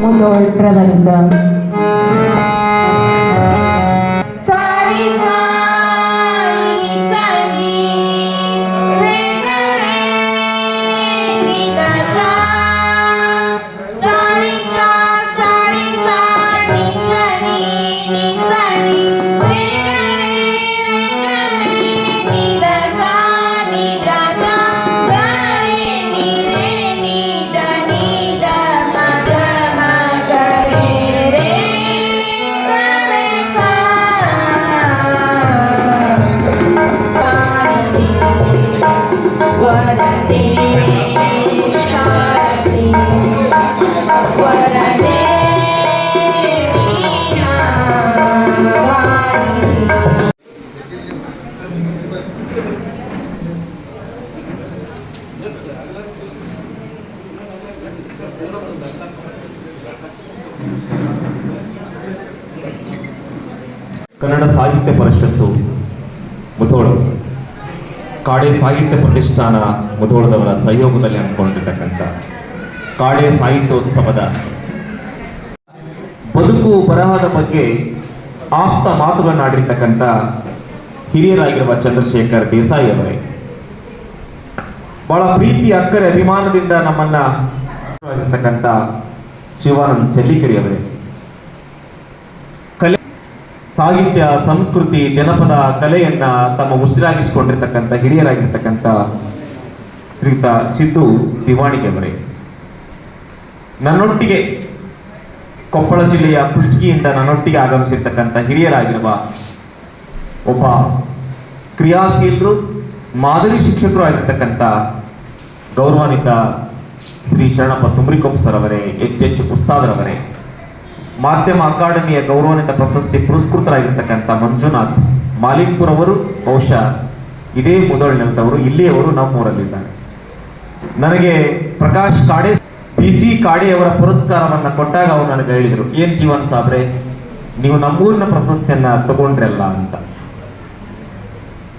ಮುಂದುವರೆದ ಕನ್ನಡ ಸಾಹಿತ್ಯ ಪರಿಷತ್ತು ಮುಧೋಳ, ಕಾಡೆ ಸಾಹಿತ್ಯ ಪ್ರತಿಷ್ಠಾನ ಮುಧೋಳದವರ ಸಹಯೋಗದಲ್ಲಿ ಹಮ್ಮಿಕೊಂಡಿರ್ತಕ್ಕಂಥ ಕಾಡೆ ಸಾಹಿತ್ಯೋತ್ಸವದ ಬದುಕು ಬರಹದ ಬಗ್ಗೆ ಆಪ್ತ ಮಾತುಗಳನ್ನಾಡಿರ್ತಕ್ಕಂಥ ಹಿರಿಯರಾಗಿರುವ ಚಂದ್ರಶೇಖರ್ ದೇಸಾಯಿ ಅವರೇ, ಬಹಳ ಪ್ರೀತಿ ಅಕ್ಕರೆ ಅಭಿಮಾನದಿಂದ ನಮ್ಮನ್ನ ಆಗಿರ್ತಕ್ಕಂಥ ಶಿವಾನಂದ್ ಚೆಲ್ಲಿಕೆರೆ ಅವರೇ, ಸಾಹಿತ್ಯ, ಸಂಸ್ಕೃತಿ, ಜನಪದ ಕಲೆಯನ್ನ ತಮ್ಮ ಉಸಿರಾಗಿಸಿಕೊಂಡಿರ್ತಕ್ಕಂಥ ಹಿರಿಯರಾಗಿರ್ತಕ್ಕಂಥ ಶ್ರೀಯುತ ಸಿದ್ದು ದಿವಾಣಿಗೆ ಅವರೇ, ನನ್ನೊಟ್ಟಿಗೆ ಕೊಪ್ಪಳ ಜಿಲ್ಲೆಯ ಕುಷ್ಟಗಿಯಿಂದ ನನ್ನೊಟ್ಟಿಗೆ ಆಗಮಿಸಿರ್ತಕ್ಕಂಥ ಹಿರಿಯರಾಗಿರುವ ಒಬ್ಬ ಕ್ರಿಯಾಶೀಲರು, ಮಾದರಿ ಶಿಕ್ಷಕರು ಆಗಿರ್ತಕ್ಕಂಥ ಗೌರವಾನ್ವಿತ ಶ್ರೀ ಶರಣಪ್ಪ ತುಮ್ರಿಕೊಪ್ಪ ಸರ್ ಅವರೇ, ಹೆಚ್ಚೆಚ್ಚು ಉಸ್ತಾದರವರೇ, ಮಾಧ್ಯಮ ಅಕಾಡೆಮಿಯ ಗೌರವಾನ್ವಿತ ಪ್ರಶಸ್ತಿ ಪುರಸ್ಕೃತರಾಗಿರ್ತಕ್ಕಂಥ ಮಂಜುನಾಥ್ ಮಾಲಿಕ್ಪುರ್ ಅವರು, ಬಹುಶಃ ಇದೇ ಮುಧೋಳ ನೆಲದವರು, ಇಲ್ಲಿಯವರು ನಮ್ಮೂರಲ್ಲಿದ್ದಾರೆ. ನನಗೆ ಪ್ರಕಾಶ್ ಕಾಡೆ PG ಕಾಡೆಯವರ ಪುರಸ್ಕಾರವನ್ನ ಕೊಟ್ಟಾಗ ಅವರು ನನಗೆ ಹೇಳಿದರು, ಏನ್ ಜೀವನ್ ಸಾಬ್ರೆ ನೀವು ನಮ್ಮೂರಿನ ಪ್ರಶಸ್ತಿಯನ್ನ ತಗೊಂಡ್ರಲ್ಲ ಅಂತ.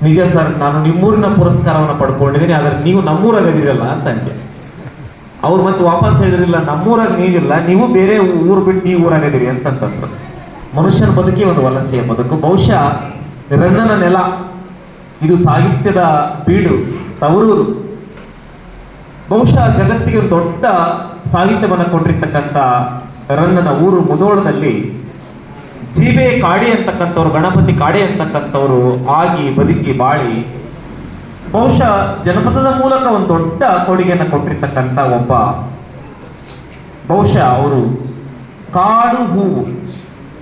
ನಿಜ ಸರ್, ನಾನು ನಿಮ್ಮೂರಿನ ಪುರಸ್ಕಾರವನ್ನು ಪಡ್ಕೊಂಡಿದ್ದೀನಿ, ಆದ್ರೆ ನೀವು ನಮ್ಮೂರಾಗದಿರಲ್ಲ ಅಂತ ಅಂದೆ. ಅವ್ರು ಮತ್ತೆ ವಾಪಸ್ ಹೇಳಿದ್ರಿಲ್ಲ, ನಮ್ಮೂರಾಗ ನೀವಿಲ್ಲ, ನೀವು ಬೇರೆ ಊರು ಬಿಟ್ಟು ಈ ಊರಾಗದಿರಿ ಅಂತಂತಂದ್ರು. ಮನುಷ್ಯನ ಬದುಕಿ ಒಂದು ವಲಸೆಯ ಬದುಕು. ಬಹುಶಃ ರನ್ನನ ನೆಲ ಇದು ಸಾಹಿತ್ಯದ ಬೀಡು, ತವರೂರು. ಬಹುಶಃ ಜಗತ್ತಿಗೆ ಒಂದು ದೊಡ್ಡ ಸಾಹಿತ್ಯವನ್ನು ಕೊಟ್ಟಿರ್ತಕ್ಕಂಥ ರನ್ನನ ಊರು ಮುಧೋಳದಲ್ಲಿ ಜೀಬೆ ಕಾಡೆ ಅಂತಕ್ಕಂಥವ್ರು, ಗಣಪತಿ ಕಾಡೆ ಅಂತಕ್ಕಂಥವ್ರು ಆಗಿ ಬದುಕಿ ಬಾಳಿ ಬಹುಶಃ ಜನಪದದ ಮೂಲಕ ಒಂದು ದೊಡ್ಡ ಕೊಡುಗೆಯನ್ನು ಕೊಟ್ಟಿರ್ತಕ್ಕಂಥ ಒಬ್ಬ, ಬಹುಶಃ ಅವರು ಕಾಡು ಹೂವು,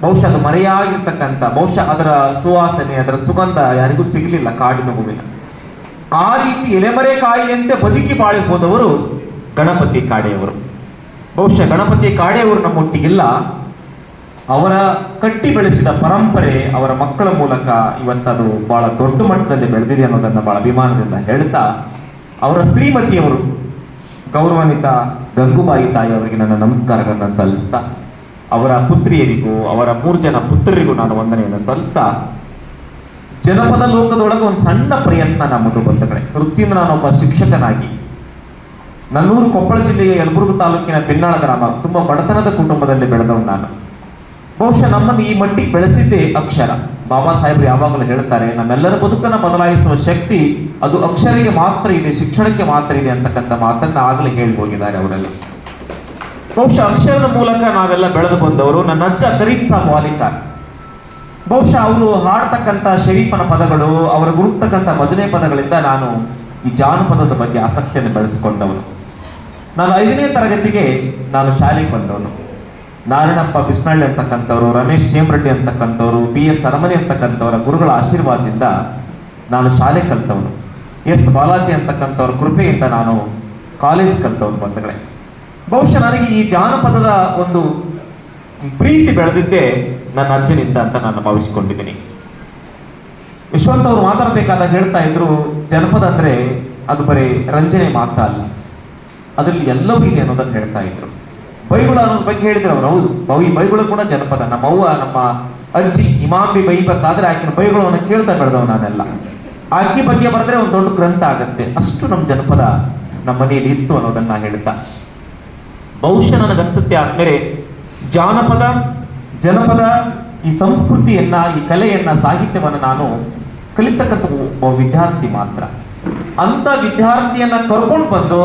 ಬಹುಶಃ ಅದು ಮರೆಯಾಗಿರ್ತಕ್ಕಂಥ, ಬಹುಶಃ ಅದರ ಸುವಾಸನೆ, ಅದರ ಸುಗಂಧ ಯಾರಿಗೂ ಸಿಗಲಿಲ್ಲ ಕಾಡಿನ ಹೂವಿನ. ಆ ರೀತಿ ಎಲೆಮರೆ ಕಾಯಿಯಂತೆ ಬದುಕಿ ಬಾಳಿ ಹೋದವರು ಗಣಪತಿ ಕಾಡೆಯವರು. ಬಹುಶಃ ಗಣಪತಿ ಕಾಡೆಯವರು ನಮ್ಮೊಟ್ಟಿಗಿಲ್ಲ, ಅವರ ಕಟ್ಟಿ ಬೆಳೆಸಿದ ಪರಂಪರೆ ಅವರ ಮಕ್ಕಳ ಮೂಲಕ ಇವತ್ತದು ಬಹಳ ದೊಡ್ಡ ಮಟ್ಟದಲ್ಲಿ ಬೆಳೆದಿದೆ ಅನ್ನೋದನ್ನ ಬಹಳ ಅಭಿಮಾನದಿಂದ ಹೇಳ್ತಾ, ಅವರ ಶ್ರೀಮತಿಯವರು ಗೌರವಾನ್ವಿತ ಗಂಗೂಬಾಯಿ ತಾಯಿ ಅವರಿಗೆ ನನ್ನ ನಮಸ್ಕಾರಗಳನ್ನ ಸಲ್ಲಿಸ್ತಾ, ಅವರ ಪುತ್ರಿಯರಿಗೂ ಅವರ 3 ಜನ ಪುತ್ರರಿಗೂ ನಾನು ವಂದನೆಯನ್ನು ಸಲ್ಲಿಸ್ತಾ, ಜನಪದ ಲೋಕದೊಳಗೆ ಒಂದು ಸಣ್ಣ ಪ್ರಯತ್ನ ನಮ್ಮದು ಬಂಧುಗಳೇ. ವೃತ್ತಿಯಿಂದ ನಾನೊಬ್ಬ ಶಿಕ್ಷಕನಾಗಿ ನನ್ನೂರು ಕೊಪ್ಪಳ ಜಿಲ್ಲೆಯ ಯಲಬುರ್ಗ ತಾಲೂಕಿನ ಬೆನ್ನಾಳ ಗ್ರಾಮ, ತುಂಬಾ ಬಡತನದ ಕುಟುಂಬದಲ್ಲಿ ಬೆಳೆದವನು ನಾನು. ಬಹುಶಃ ನಮ್ಮನ್ನು ಈ ಮಟ್ಟಿಗೆ ಬೆಳೆಸಿದ್ದೇ ಅಕ್ಷರ. ಬಾಬಾ ಸಾಹೇಬರು ಯಾವಾಗಲೂ ಹೇಳ್ತಾರೆ, ನಮ್ಮೆಲ್ಲರ ಬದುಕನ್ನು ಬದಲಾಯಿಸುವ ಶಕ್ತಿ ಅದು ಅಕ್ಷರಿಗೆ ಮಾತ್ರ ಇದೆ, ಶಿಕ್ಷಣಕ್ಕೆ ಮಾತ್ರ ಇದೆ ಅಂತಕ್ಕಂಥ ಮಾತನ್ನ ಆಗಲೇ ಹೇಳಿ ಹೋಗಿದ್ದಾರೆ ಅವರೆಲ್ಲ. ಬಹುಶಃ ಅಕ್ಷರದ ಮೂಲಕ ನಾವೆಲ್ಲ ಬೆಳೆದು ಬಂದವರು. ನನ್ನ ಅಜ್ಜ ಕರೀಂ ಸಾಬ್ ವಾಲಿಕಾರ್, ಬಹುಶಃ ಅವರು ಹಾಡ್ತಕ್ಕಂಥ ಶರೀಫನ ಪದಗಳು, ಅವರ ಗುರುತಕ್ಕಂಥ ಭಜನೆ ಪದಗಳಿಂದ ನಾನು ಈ ಜಾನಪದದ ಬಗ್ಗೆ ಆಸಕ್ತಿಯನ್ನು ಬೆಳೆಸಿಕೊಂಡವನು. ನಾನು 5ನೇ ತರಗತಿಗೆ ನಾನು ಶಾಲೆಗೆ ಬಂದವನು. ನಾರಾಯಣಪ್ಪ ಬಿಸ್ನಳ್ಳಿ ಅಂತಕ್ಕಂಥವ್ರು, ರಮೇಶ್ ಹೇಮರೆಡ್ಡಿ ಅಂತಕ್ಕಂಥವ್ರು, BS ಅರಮನೆ ಅಂತಕ್ಕಂಥವರ ಗುರುಗಳ ಆಶೀರ್ವಾದದಿಂದ ನಾನು ಶಾಲೆ ಕಲ್ತವನು. S ಬಾಲಾಜಿ ಅಂತಕ್ಕಂಥವ್ರ ಕೃಪೆಯಿಂದ ನಾನು ಕಾಲೇಜ್ ಕಲ್ತವನು ಬಂಧುಗಳೇ. ಬಹುಶಃ ನನಗೆ ಈ ಜಾನಪದದ ಒಂದು ಪ್ರೀತಿ ಬೆಳೆದಿದ್ದೇ ನನ್ನ ಅಜ್ಜನಿಂದ ಅಂತ ನಾನು ಭಾವಿಸಿಕೊಂಡಿದ್ದೀನಿ. ಯಶವಂತ್ ಅವರು ಮಾತಾಡಬೇಕಾದಾಗ ಹೇಳ್ತಾ ಇದ್ರು, ಜನಪದ ಅಂದ್ರೆ ಅದು ಬರೀ ರಂಜನೆ ಮಾತ್ರ ಅಲ್ಲ, ಅದರಲ್ಲಿ ಎಲ್ಲವೂ ಇದೆ ಅನ್ನೋದನ್ನು ಹೇಳ್ತಾ ಇದ್ರು. ಬೈಗುಳ ಅನ್ನೋದ್ರ ಬಗ್ಗೆ ಹೇಳಿದ್ರು ಅವರು. ಹೌದು, ಈ ಬೈಗುಳ ಕೂಡ ಜನಪದ. ನಮ್ಮ ಅವ್ವ, ನಮ್ಮ ಅಜ್ಜಿ ಇಮಾಂಬಿ ಬೈಬೇಕಾದ್ರೆ ಆಕಿನ ಬೈಗುಳವನ್ನು ಕೇಳ್ತಾ ಬೆಳೆದವ್ ನಾನೆಲ್ಲ. ಆಕಿ ಬಗ್ಗೆ ಬರೆದ್ರೆ ಒಂದು ದೊಡ್ಡ ಗ್ರಂಥ ಆಗತ್ತೆ, ಅಷ್ಟು ನಮ್ಮ ಜನಪದ ನಮ್ಮ ಮನೆಯಲ್ಲಿ ಇತ್ತು ಅನ್ನೋದನ್ನ ಹೇಳ್ತಾ, ಬಹುಶಃ ನನಗನ್ಸುತ್ತೆ ಆದ್ಮೇಲೆ ಜಾನಪದ, ಜನಪದ, ಈ ಸಂಸ್ಕೃತಿಯನ್ನ, ಈ ಕಲೆಯನ್ನ, ಸಾಹಿತ್ಯವನ್ನ ನಾನು ಕಲಿತಕ್ಕಂಥ ಒಬ್ಬ ವಿದ್ಯಾರ್ಥಿ ಮಾತ್ರ. ಅಂತ ವಿದ್ಯಾರ್ಥಿಯನ್ನ ಕರ್ಕೊಂಡು ಬಂದು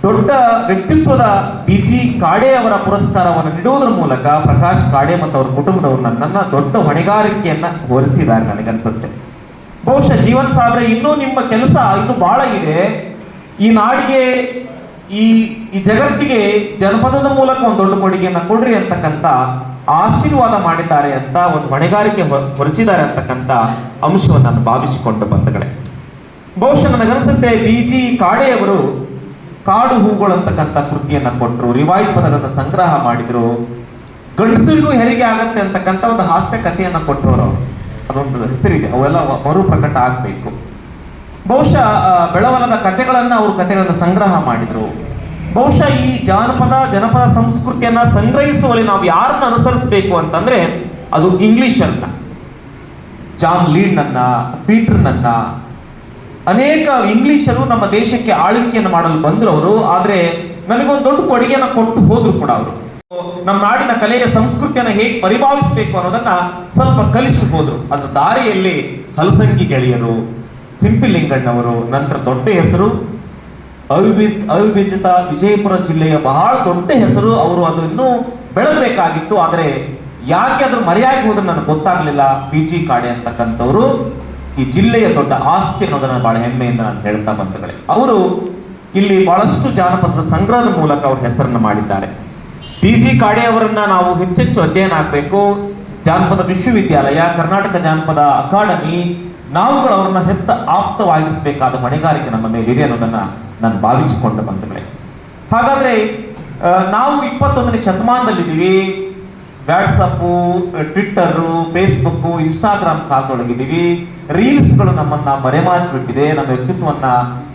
ದೊಡ್ಡ ವ್ಯಕ್ತಿತ್ವದ BG ಕಾಡೆ ಅವರ ಪುರಸ್ಕಾರವನ್ನು ನೀಡುವುದರ ಮೂಲಕ ಪ್ರಕಾಶ್ ಕಾಡೆ ಮತ್ತು ಅವರ ಕುಟುಂಬದವರು ನನ್ನನ್ನ ದೊಡ್ಡ ಹೊಣೆಗಾರಿಕೆಯನ್ನ ಹೊರಿಸಿದ್ದಾರೆ ನನಗನ್ಸುತ್ತೆ. ಬಹುಶಃ ಜೀವನ್ ಸಾಬ್ರೆ, ಇನ್ನೂ ನಿಮ್ಮ ಕೆಲಸ ಇನ್ನೂ ಬಹಳ ಇದೆ. ಈ ನಾಡಿಗೆ, ಈ ಜಗತ್ತಿಗೆ ಜನಪದದ ಮೂಲಕ ಒಂದು ದೊಡ್ಡ ಕೊಡುಗೆಯನ್ನ ಕೊಡ್ರಿ ಅಂತಕ್ಕಂಥ ಆಶೀರ್ವಾದ ಮಾಡಿದ್ದಾರೆ ಅಂತ, ಒಂದು ಹೊಣೆಗಾರಿಕೆ ಹೊರಿಸಿದ್ದಾರೆ ಅಂತಕ್ಕಂಥ ಅಂಶವನ್ನು ನಾನು ಭಾವಿಸಿಕೊಂಡು ಬಂದಗಳೇ. ಬಹುಶಃ ನನಗನ್ಸುತ್ತೆ BG ಕಾಡೆಯವರು ಕಾಡು ಹೂಗಳು ಅಂತಕ್ಕಂಥ ಕೃತಿಯನ್ನ ಕೊಟ್ಟರು, ರಿವಾಯಿತ್ ಪದಗಳನ್ನು ಸಂಗ್ರಹ ಮಾಡಿದ್ರು, ಗಂಡಸರಿಗೂ ಹೆರಿಗೆ ಆಗತ್ತೆ ಅಂತಕ್ಕಂಥ ಒಂದು ಹಾಸ್ಯ ಕಥೆಯನ್ನ ಕೊಟ್ಟರು. ಅದೊಂದು ಹೆಸರಿದೆ, ಅವೆಲ್ಲ ಮರು ಪ್ರಕಟ ಆಗ್ಬೇಕು. ಬಹುಶಃ ಬೆಳವಲದ ಕಥೆಗಳನ್ನ ಅವರು ಕಥೆಗಳನ್ನು ಸಂಗ್ರಹ ಮಾಡಿದ್ರು. ಬಹುಶಃ ಈ ಜನಪದ ಸಂಸ್ಕೃತಿಯನ್ನ ಸಂಗ್ರಹಿಸುವಲ್ಲಿ ನಾವು ಯಾರನ್ನ ಅನುಸರಿಸಬೇಕು ಅಂತಂದ್ರೆ ಅದು ಇಂಗ್ಲಿಷರ್ನ, ಜಾನ್ ಲೀಡ್ನನ್ನ, ಪೀಟರ್ನನ್ನ, ಅನೇಕ ಇಂಗ್ಲಿಷರು ನಮ್ಮ ದೇಶಕ್ಕೆ ಆಳ್ವಿಕೆಯನ್ನು ಮಾಡಲು ಬಂದ್ರು. ಆದ್ರೆ ನಮಗೊಂದು ದೊಡ್ಡ ಕೊಡುಗೆಯನ್ನು ಕೊಟ್ಟು ಹೋದ್ರು ಕೂಡ ಅವರು. ನಮ್ಮ ನಾಡಿನ ಕಲೆಯ ಸಂಸ್ಕೃತಿಯನ್ನು ಹೇಗೆ ಪರಿಭಾವಿಸಬೇಕು ಅನ್ನೋದನ್ನ ಸ್ವಲ್ಪ ಕಲಿಸಿ ಹೋದ್ರು. ಅದ್ರ ದಾರಿಯಲ್ಲಿ ಹಲಸಂಗಿ ಗೆಳೆಯರು, ಸಿಂಪಿಲಿಂಗಣ್ಣವರು, ನಂತರ ದೊಡ್ಡ ಹೆಸರು ಅವಿಭಜಿತ ವಿಜಯಪುರ ಜಿಲ್ಲೆಯ ಬಹಳ ದೊಡ್ಡ ಹೆಸರು. ಅವರು ಅದು ಇನ್ನೂ ಬೆಳಬೇಕಾಗಿತ್ತು, ಆದ್ರೆ ಯಾಕೆ ಅದ್ರ ಮರೆಯಾಗಿ ಹೋದ್ರೆ ನನಗೆ ಗೊತ್ತಾಗ್ಲಿಲ್ಲ. BG ಕಾಡೆ ಅಂತಕ್ಕಂಥವ್ರು ಈ ಜಿಲ್ಲೆಯ ದೊಡ್ಡ ಆಸ್ತಿ ಅನ್ನೋದನ್ನ ಬಹಳ ಹೆಮ್ಮೆಯಿಂದ ನಾನು ಹೇಳ್ತಾ ಬಂದಗಳೇ. ಅವರು ಇಲ್ಲಿ ಬಹಳಷ್ಟು ಜಾನಪದದ ಸಂಗ್ರಹದ ಮೂಲಕ ಅವ್ರ ಹೆಸರನ್ನು ಮಾಡಿದ್ದಾರೆ. BG ಕಾಡೆ ಅವರನ್ನ ನಾವು ಹೆಚ್ಚೆಚ್ಚು ಅಧ್ಯಯನ ಆಗಬೇಕು. ಜಾನಪದ ವಿಶ್ವವಿದ್ಯಾಲಯ, ಕರ್ನಾಟಕ ಜಾನಪದ ಅಕಾಡೆಮಿ, ನಾವುಗಳು ಅವರನ್ನ ಆಪ್ತವಾಗಿಸಬೇಕಾದ ಹೊಣೆಗಾರಿಕೆ ನಮ್ಮ ಮೇಲಿದೆ ಅನ್ನೋದನ್ನ ನಾನು ಭಾವಿಸಿಕೊಂಡು ಬಂದಗಳೇ. ಹಾಗಾದ್ರೆ ನಾವು 21ನೇ ಶತಮಾನದಲ್ಲಿದ್ದೀವಿ. ವಾಟ್ಸಪ್ಪು, ಟ್ವಿಟ್ಟರು, ಫೇಸ್ಬುಕ್, ಇನ್ಸ್ಟಾಗ್ರಾಮ್ ಕಾಲದೊಳಗಿದ್ದೀವಿ. ರೀಲ್ಸ್ಗಳು ನಮ್ಮನ್ನ ಮರೆಮಾಚಿಬಿಟ್ಟಿದೆ, ನಮ್ಮ ವ್ಯಕ್ತಿತ್ವವನ್ನ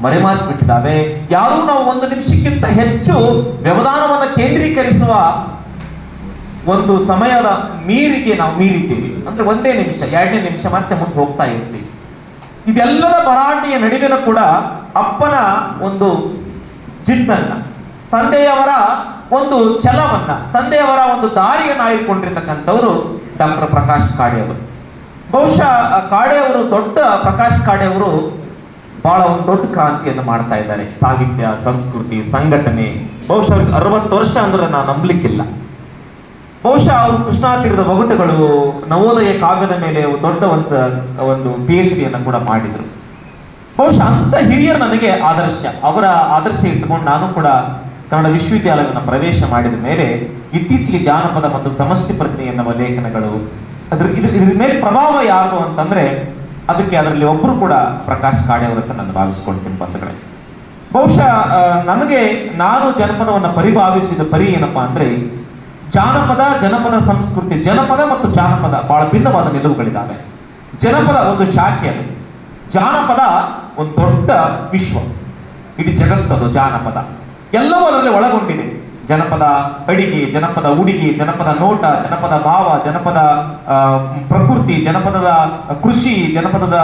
ಮರೆಮಾಚಿಬಿಟ್ಟಿದ್ದಾವೆ. ಯಾರೂ ನಾವು 1 ನಿಮಿಷಕ್ಕಿಂತ ಹೆಚ್ಚು ವ್ಯವಧಾನವನ್ನ ಕೇಂದ್ರೀಕರಿಸುವ ಒಂದು ಸಮಯದ ಮೀರಿಗೆ ನಾವು ಮೀರಿದ್ದೀವಿ. ಅಂದ್ರೆ 1 ನಿಮಿಷ, 2 ನಿಮಿಷ ಮತ್ತೆ ಮುಂದೆ ಹೋಗ್ತಾ ಇರ್ತೀವಿ. ಇದೆಲ್ಲದ ಭರಾಟೆಯ ನಡುವೆನೂ ಕೂಡ ಅಪ್ಪನ ಒಂದು ಜಿದ್ದನ್ನ, ತಂದೆಯವರ ಒಂದು ಛಲವನ್ನ, ತಂದೆಯವರ ಒಂದು ದಾರಿಯನ್ನು ಆಯ್ದುಕೊಂಡಿರ್ತಕ್ಕಂಥವರು ಡಾಕ್ಟರ್ ಪ್ರಕಾಶ್ ಕಾಡೆ ಅವರು. ಬಹುಶಃ ಕಾಡೆ ಅವರು, ದೊಡ್ಡ ಪ್ರಕಾಶ್ ಕಾಡೆ ಅವರು ಬಹಳ ಒಂದು ದೊಡ್ಡ ಕ್ರಾಂತಿಯನ್ನು ಮಾಡ್ತಾ ಇದ್ದಾರೆ. ಸಾಹಿತ್ಯ, ಸಂಸ್ಕೃತಿ, ಸಂಘಟನೆ. ಬಹುಶಃ 60 ವರ್ಷ ಅಂದ್ರೆ ನಾನು ನಂಬಲಿಕ್ಕಿಲ್ಲ. ಬಹುಶಃ ಅವರು ಕೃಷ್ಣಾ ತೀರದ ಒಗಟುಗಳು, ನವೋದಯ ಕಾವ್ಯದ ಮೇಲೆ ದೊಡ್ಡ ಒಂದು PhD ಕೂಡ ಮಾಡಿದ್ರು. ಬಹುಶಃ ಅಂತ ಹಿರಿಯರು ನನಗೆ ಆದರ್ಶ. ಅವರ ಆದರ್ಶ ಇಟ್ಟುಕೊಂಡು ನಾನು ಕೂಡ ಕನ್ನಡ ವಿಶ್ವವಿದ್ಯಾಲಯವನ್ನು ಪ್ರವೇಶ ಮಾಡಿದ ಮೇಲೆ ಇತ್ತೀಚೆಗೆ ಜಾನಪದ ಮತ್ತು ಸಮಷ್ಟಿ ಪ್ರಜ್ಞೆ ಎನ್ನುವ ಲೇಖನಗಳು, ಇದ್ರ ಮೇಲೆ ಪ್ರಭಾವ ಯಾರು ಅಂತಂದ್ರೆ ಅದಕ್ಕೆ ಅದರಲ್ಲಿ ಒಬ್ರು ಕೂಡ ಪ್ರಕಾಶ್ ಕಾಡೆ ಅವರಂತ ನಾನು ಭಾವಿಸ್ಕೊಳ್ತೀನಿ ಬಂಧುಗಳೇ. ಬಹುಶಃ ನಾನು ಜನಪದವನ್ನು ಪರಿಭಾವಿಸಿದ ಪರಿ ಏನಪ್ಪಾ ಅಂದ್ರೆ, ಜನಪದ ಸಂಸ್ಕೃತಿ, ಜನಪದ ಮತ್ತು ಜಾನಪದ ಬಹಳ ಭಿನ್ನವಾದ ನಿಲುವುಗಳಿದ್ದಾವೆ. ಜನಪದ ಒಂದು ಶಾಖೆ, ಅದು ಜಾನಪದ ಒಂದು ದೊಡ್ಡ ವಿಶ್ವ, ಇಡೀ ಜಗತ್ತದು ಜಾನಪದ. ಎಲ್ಲವೂ ಅದರಲ್ಲಿ ಒಳಗೊಂಡಿದೆ. ಜನಪದ ಅಡಿಗೆ, ಜನಪದ ಉಡಿಗೆ, ಜನಪದ ನೋಟ, ಜನಪದ ಭಾವ, ಜನಪದ ಪ್ರಕೃತಿ, ಜನಪದದ ಕೃಷಿ, ಜನಪದದ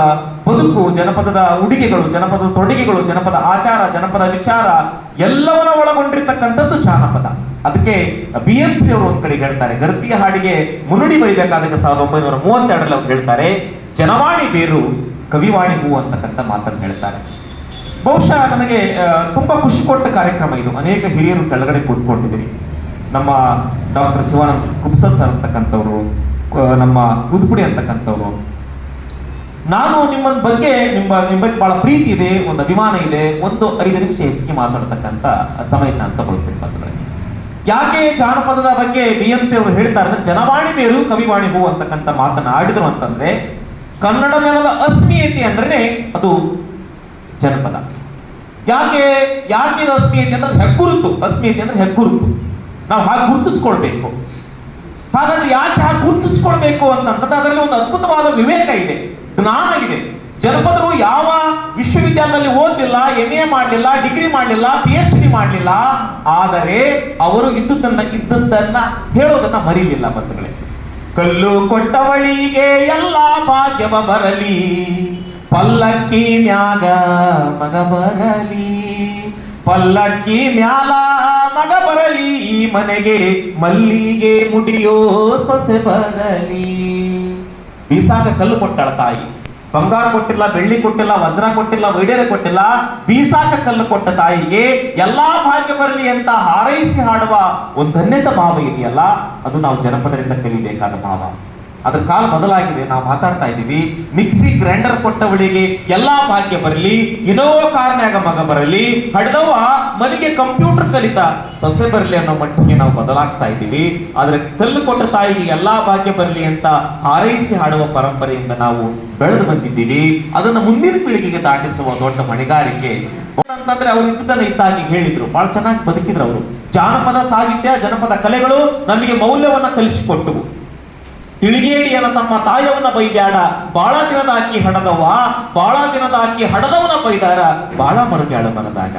ಬದುಕು, ಜನಪದದ ಉಡುಗೆಗಳು, ಜನಪದ ತೊಡುಗೆಗಳು, ಜನಪದ ಆಚಾರ, ಜನಪದ ವಿಚಾರ ಎಲ್ಲವನ್ನ ಒಳಗೊಂಡಿರ್ತಕ್ಕಂಥದ್ದು ಜಾನಪದ. ಅದಕ್ಕೆ BMC ಅವರು ಒಂದ್ ಕಡೆ ಹೇಳ್ತಾರೆ, ಗರ್ತಿಯ ಹಾಡಿಗೆ ಮುನ್ನುಡಿ ಬರೀಬೇಕಾದಾಗ 1932ರಲ್ಲಿ ಅವ್ರು ಹೇಳ್ತಾರೆ, ಜನವಾಣಿ ಬೇರು ಕವಿವಾಣಿ ಹೂ ಅಂತಕ್ಕಂಥ ಮಾತನ್ನು ಹೇಳ್ತಾರೆ. ಬಹುಶಃ ನನಗೆ ತುಂಬಾ ಖುಷಿ ಕೊಟ್ಟ ಕಾರ್ಯಕ್ರಮ ಇದು. ಅನೇಕ ಹಿರಿಯರು ಕೆಳಗಡೆ ಕೂತ್ಕೊಂಡಿದ್ದೀರಿ. ನಮ್ಮ ಡಾಕ್ಟರ್ ಶಿವಾನಂದ ಕುಬ್ಸದ್ ಸರ್ ಅಂತಕ್ಕಂಥವ್ರು, ನಮ್ಮ ಉದುಪುಡಿ ಅಂತಕ್ಕಂಥವ್ರು. ನಾನು ನಿಮ್ಮ ಬಗ್ಗೆ ಬಹಳ ಪ್ರೀತಿ ಇದೆ, ಒಂದು ಅಭಿಮಾನ ಇದೆ. 5 ನಿಮಿಷ ಹೆಚ್ಚಿಗೆ ಮಾತಾಡ್ತಕ್ಕಂಥ ಸಮಯ ನಾನು ತಗೊಳ್ತೀನಿ ಬಂದ್ರೆ. ಯಾಕೆ ಜಾನಪದದ ಬಗ್ಗೆ BMC ಅವರು ಹೇಳ್ತಾರೆ ಅಂದ್ರೆ, ಜನವಾಣಿ ಬೇರು ಕವಿವಾಣಿ ಹೂ ಅಂತಕ್ಕಂಥ ಮಾತನ್ನ ಆಡಿದ್ರು ಅಂತಂದ್ರೆ, ಕನ್ನಡ ನೆಲದ ಅಸ್ಮಿಯತೆ ಅಂದ್ರೆ ಅದು ಜನಪದ. ಯಾಕೆ ಇದು ಅಸ್ಮಿಯತೆ ಅಂದ್ರೆ ಹೆಗ್ಗುರುತು. ಅಸ್ಮಿಯತೆ ಅಂದ್ರೆ ಹೆಗ್ಗುರುತು, ನಾವು ಹಾಗೆ ಗುರುತಿಸ್ಕೊಳ್ಬೇಕು. ಹಾಗಾದ್ರೆ ಯಾಕೆ ಹಾಗೆ ಗುರುತಿಸ್ಕೊಳ್ಬೇಕು ಅಂತಂದ್ರೆ, ಅದರಲ್ಲಿ ಒಂದು ಅದ್ಭುತವಾದ ವಿವೇಕ ಇದೆ, ಜ್ಞಾನ ಇದೆ. ಜನಪದರು ಯಾವ ವಿಶ್ವವಿದ್ಯಾಲಯದಲ್ಲಿ ಓದಿಲ್ಲ, MA ಮಾಡಲಿಲ್ಲ, ಡಿಗ್ರಿ ಮಾಡಲಿಲ್ಲ, PhD ಮಾಡಲಿಲ್ಲ, ಆದರೆ ಅವರು ಇದ್ದದ್ದನ್ನ ಹೇಳೋದನ್ನ ಮರೀಲಿಲ್ಲ ಬಂಧುಗಳೇ. ಕಲ್ಲು ಕೊಟ್ಟವಳಿಗೆ ಎಲ್ಲ ಭಾಗ್ಯವ ಬರಲಿ, ಪಲ್ಲಕ್ಕಿ ಮ್ಯಾಗ ಮಗ ಬರಲಿ, ಪಲ್ಲಕ್ಕಿ ಮ್ಯಾಲ ಮಗ ಬರಲಿ ಈ ಮನೆಗೆ, ಮಲ್ಲಿಗೆ ಮುಡಿಯೋ ಸೊಸೆ ಬರಲಿ. ಬೀಸಾಕ ಕಲ್ಲು ಕೊಟ್ಟಾಳ ತಾಯಿ. ಬಂಗಾರ ಕೊಟ್ಟಿಲ್ಲ, ಬೆಳ್ಳಿ ಕೊಟ್ಟಿಲ್ಲ, ವಜ್ರ ಕೊಟ್ಟಿಲ್ಲ, ವೈಡೇರೆ ಕೊಟ್ಟಿಲ್ಲ. ಬೀಸಾಕ ಕಲ್ಲು ಕೊಟ್ಟ ತಾಯಿಗೆ ಎಲ್ಲಾ ಭಾಗ್ಯ ಬರಲಿ ಅಂತ ಹಾರೈಸಿ ಹಾಡುವ ಒಂದು ಧನ್ಯತ ಭಾವ ಇದೆಯಲ್ಲ, ಅದು ನಾವು ಜನಪದರಿಂದ ಕಲಿಬೇಕಾದ ಭಾವ. ಅದ್ರ ಕಾಲ ಬದಲಾಗಿದೆ. ನಾವು ಮಾತಾಡ್ತಾ ಇದ್ದೀವಿ ಮಿಕ್ಸಿ ಗ್ರೈಂಡರ್ ಕೊಟ್ಟವಳಿಗೆ ಎಲ್ಲಾ ಭಾಗ್ಯ ಬರಲಿ, ಇನೋವಾ ಕಾರ್ನ್ಯಾಗ ಮಗ ಬರಲಿ, ಹಡ್ದವ ಮನೆಗೆ ಕಂಪ್ಯೂಟರ್ ಕಲಿತ ಸೊಸೆ ಬರಲಿ ಅನ್ನೋ ಮಟ್ಟಿಗೆ ನಾವು ಬದಲಾಗ್ತಾ ಇದ್ದೀವಿ. ಆದ್ರೆ ಕಲ್ಲು ಕೊಟ್ಟ ತಾಯಿಗೆ ಎಲ್ಲಾ ಭಾಗ್ಯ ಬರಲಿ ಅಂತ ಹಾರೈಸಿ ಹಾಡುವ ಪರಂಪರೆಯಿಂದ ನಾವು ಬೆಳೆದು ಬಂದಿದ್ದೀವಿ. ಅದನ್ನು ಮುಂದಿನ ಪೀಳಿಗೆಗೆ ದಾಟಿಸುವ ದೊಡ್ಡ ಹೊಣೆಗಾರಿಕೆ ಅಂತಂದ್ರೆ ಅವರು ಇದ್ದನ್ನ ಇದ್ದಾಗಿ ಹೇಳಿದ್ರು. ಬಹಳ ಚೆನ್ನಾಗಿ ಬದುಕಿದ್ರು ಅವರು. ಜಾನಪದ ಸಾಹಿತ್ಯ, ಜನಪದ ಕಲೆಗಳು ನಮಗೆ ಮೌಲ್ಯವನ್ನ ಕಲಿಸಿಕೊಟ್ಟವು. ತಿಳಿಗೇಡಿಯನ ತಮ್ಮ ತಾಯವನ್ನ ಬೈದ್ಯಾಡ, ಬಾಳ ದಿನದ ಅಕ್ಕಿ ಹಡದವ, ಬಾಳ ದಿನದ ಅಕ್ಕಿ ಹಡದವನ ಬೈದಾರ, ಬಾಳ ಮರುಗ್ಯಾಳ ಮನದಾಗ.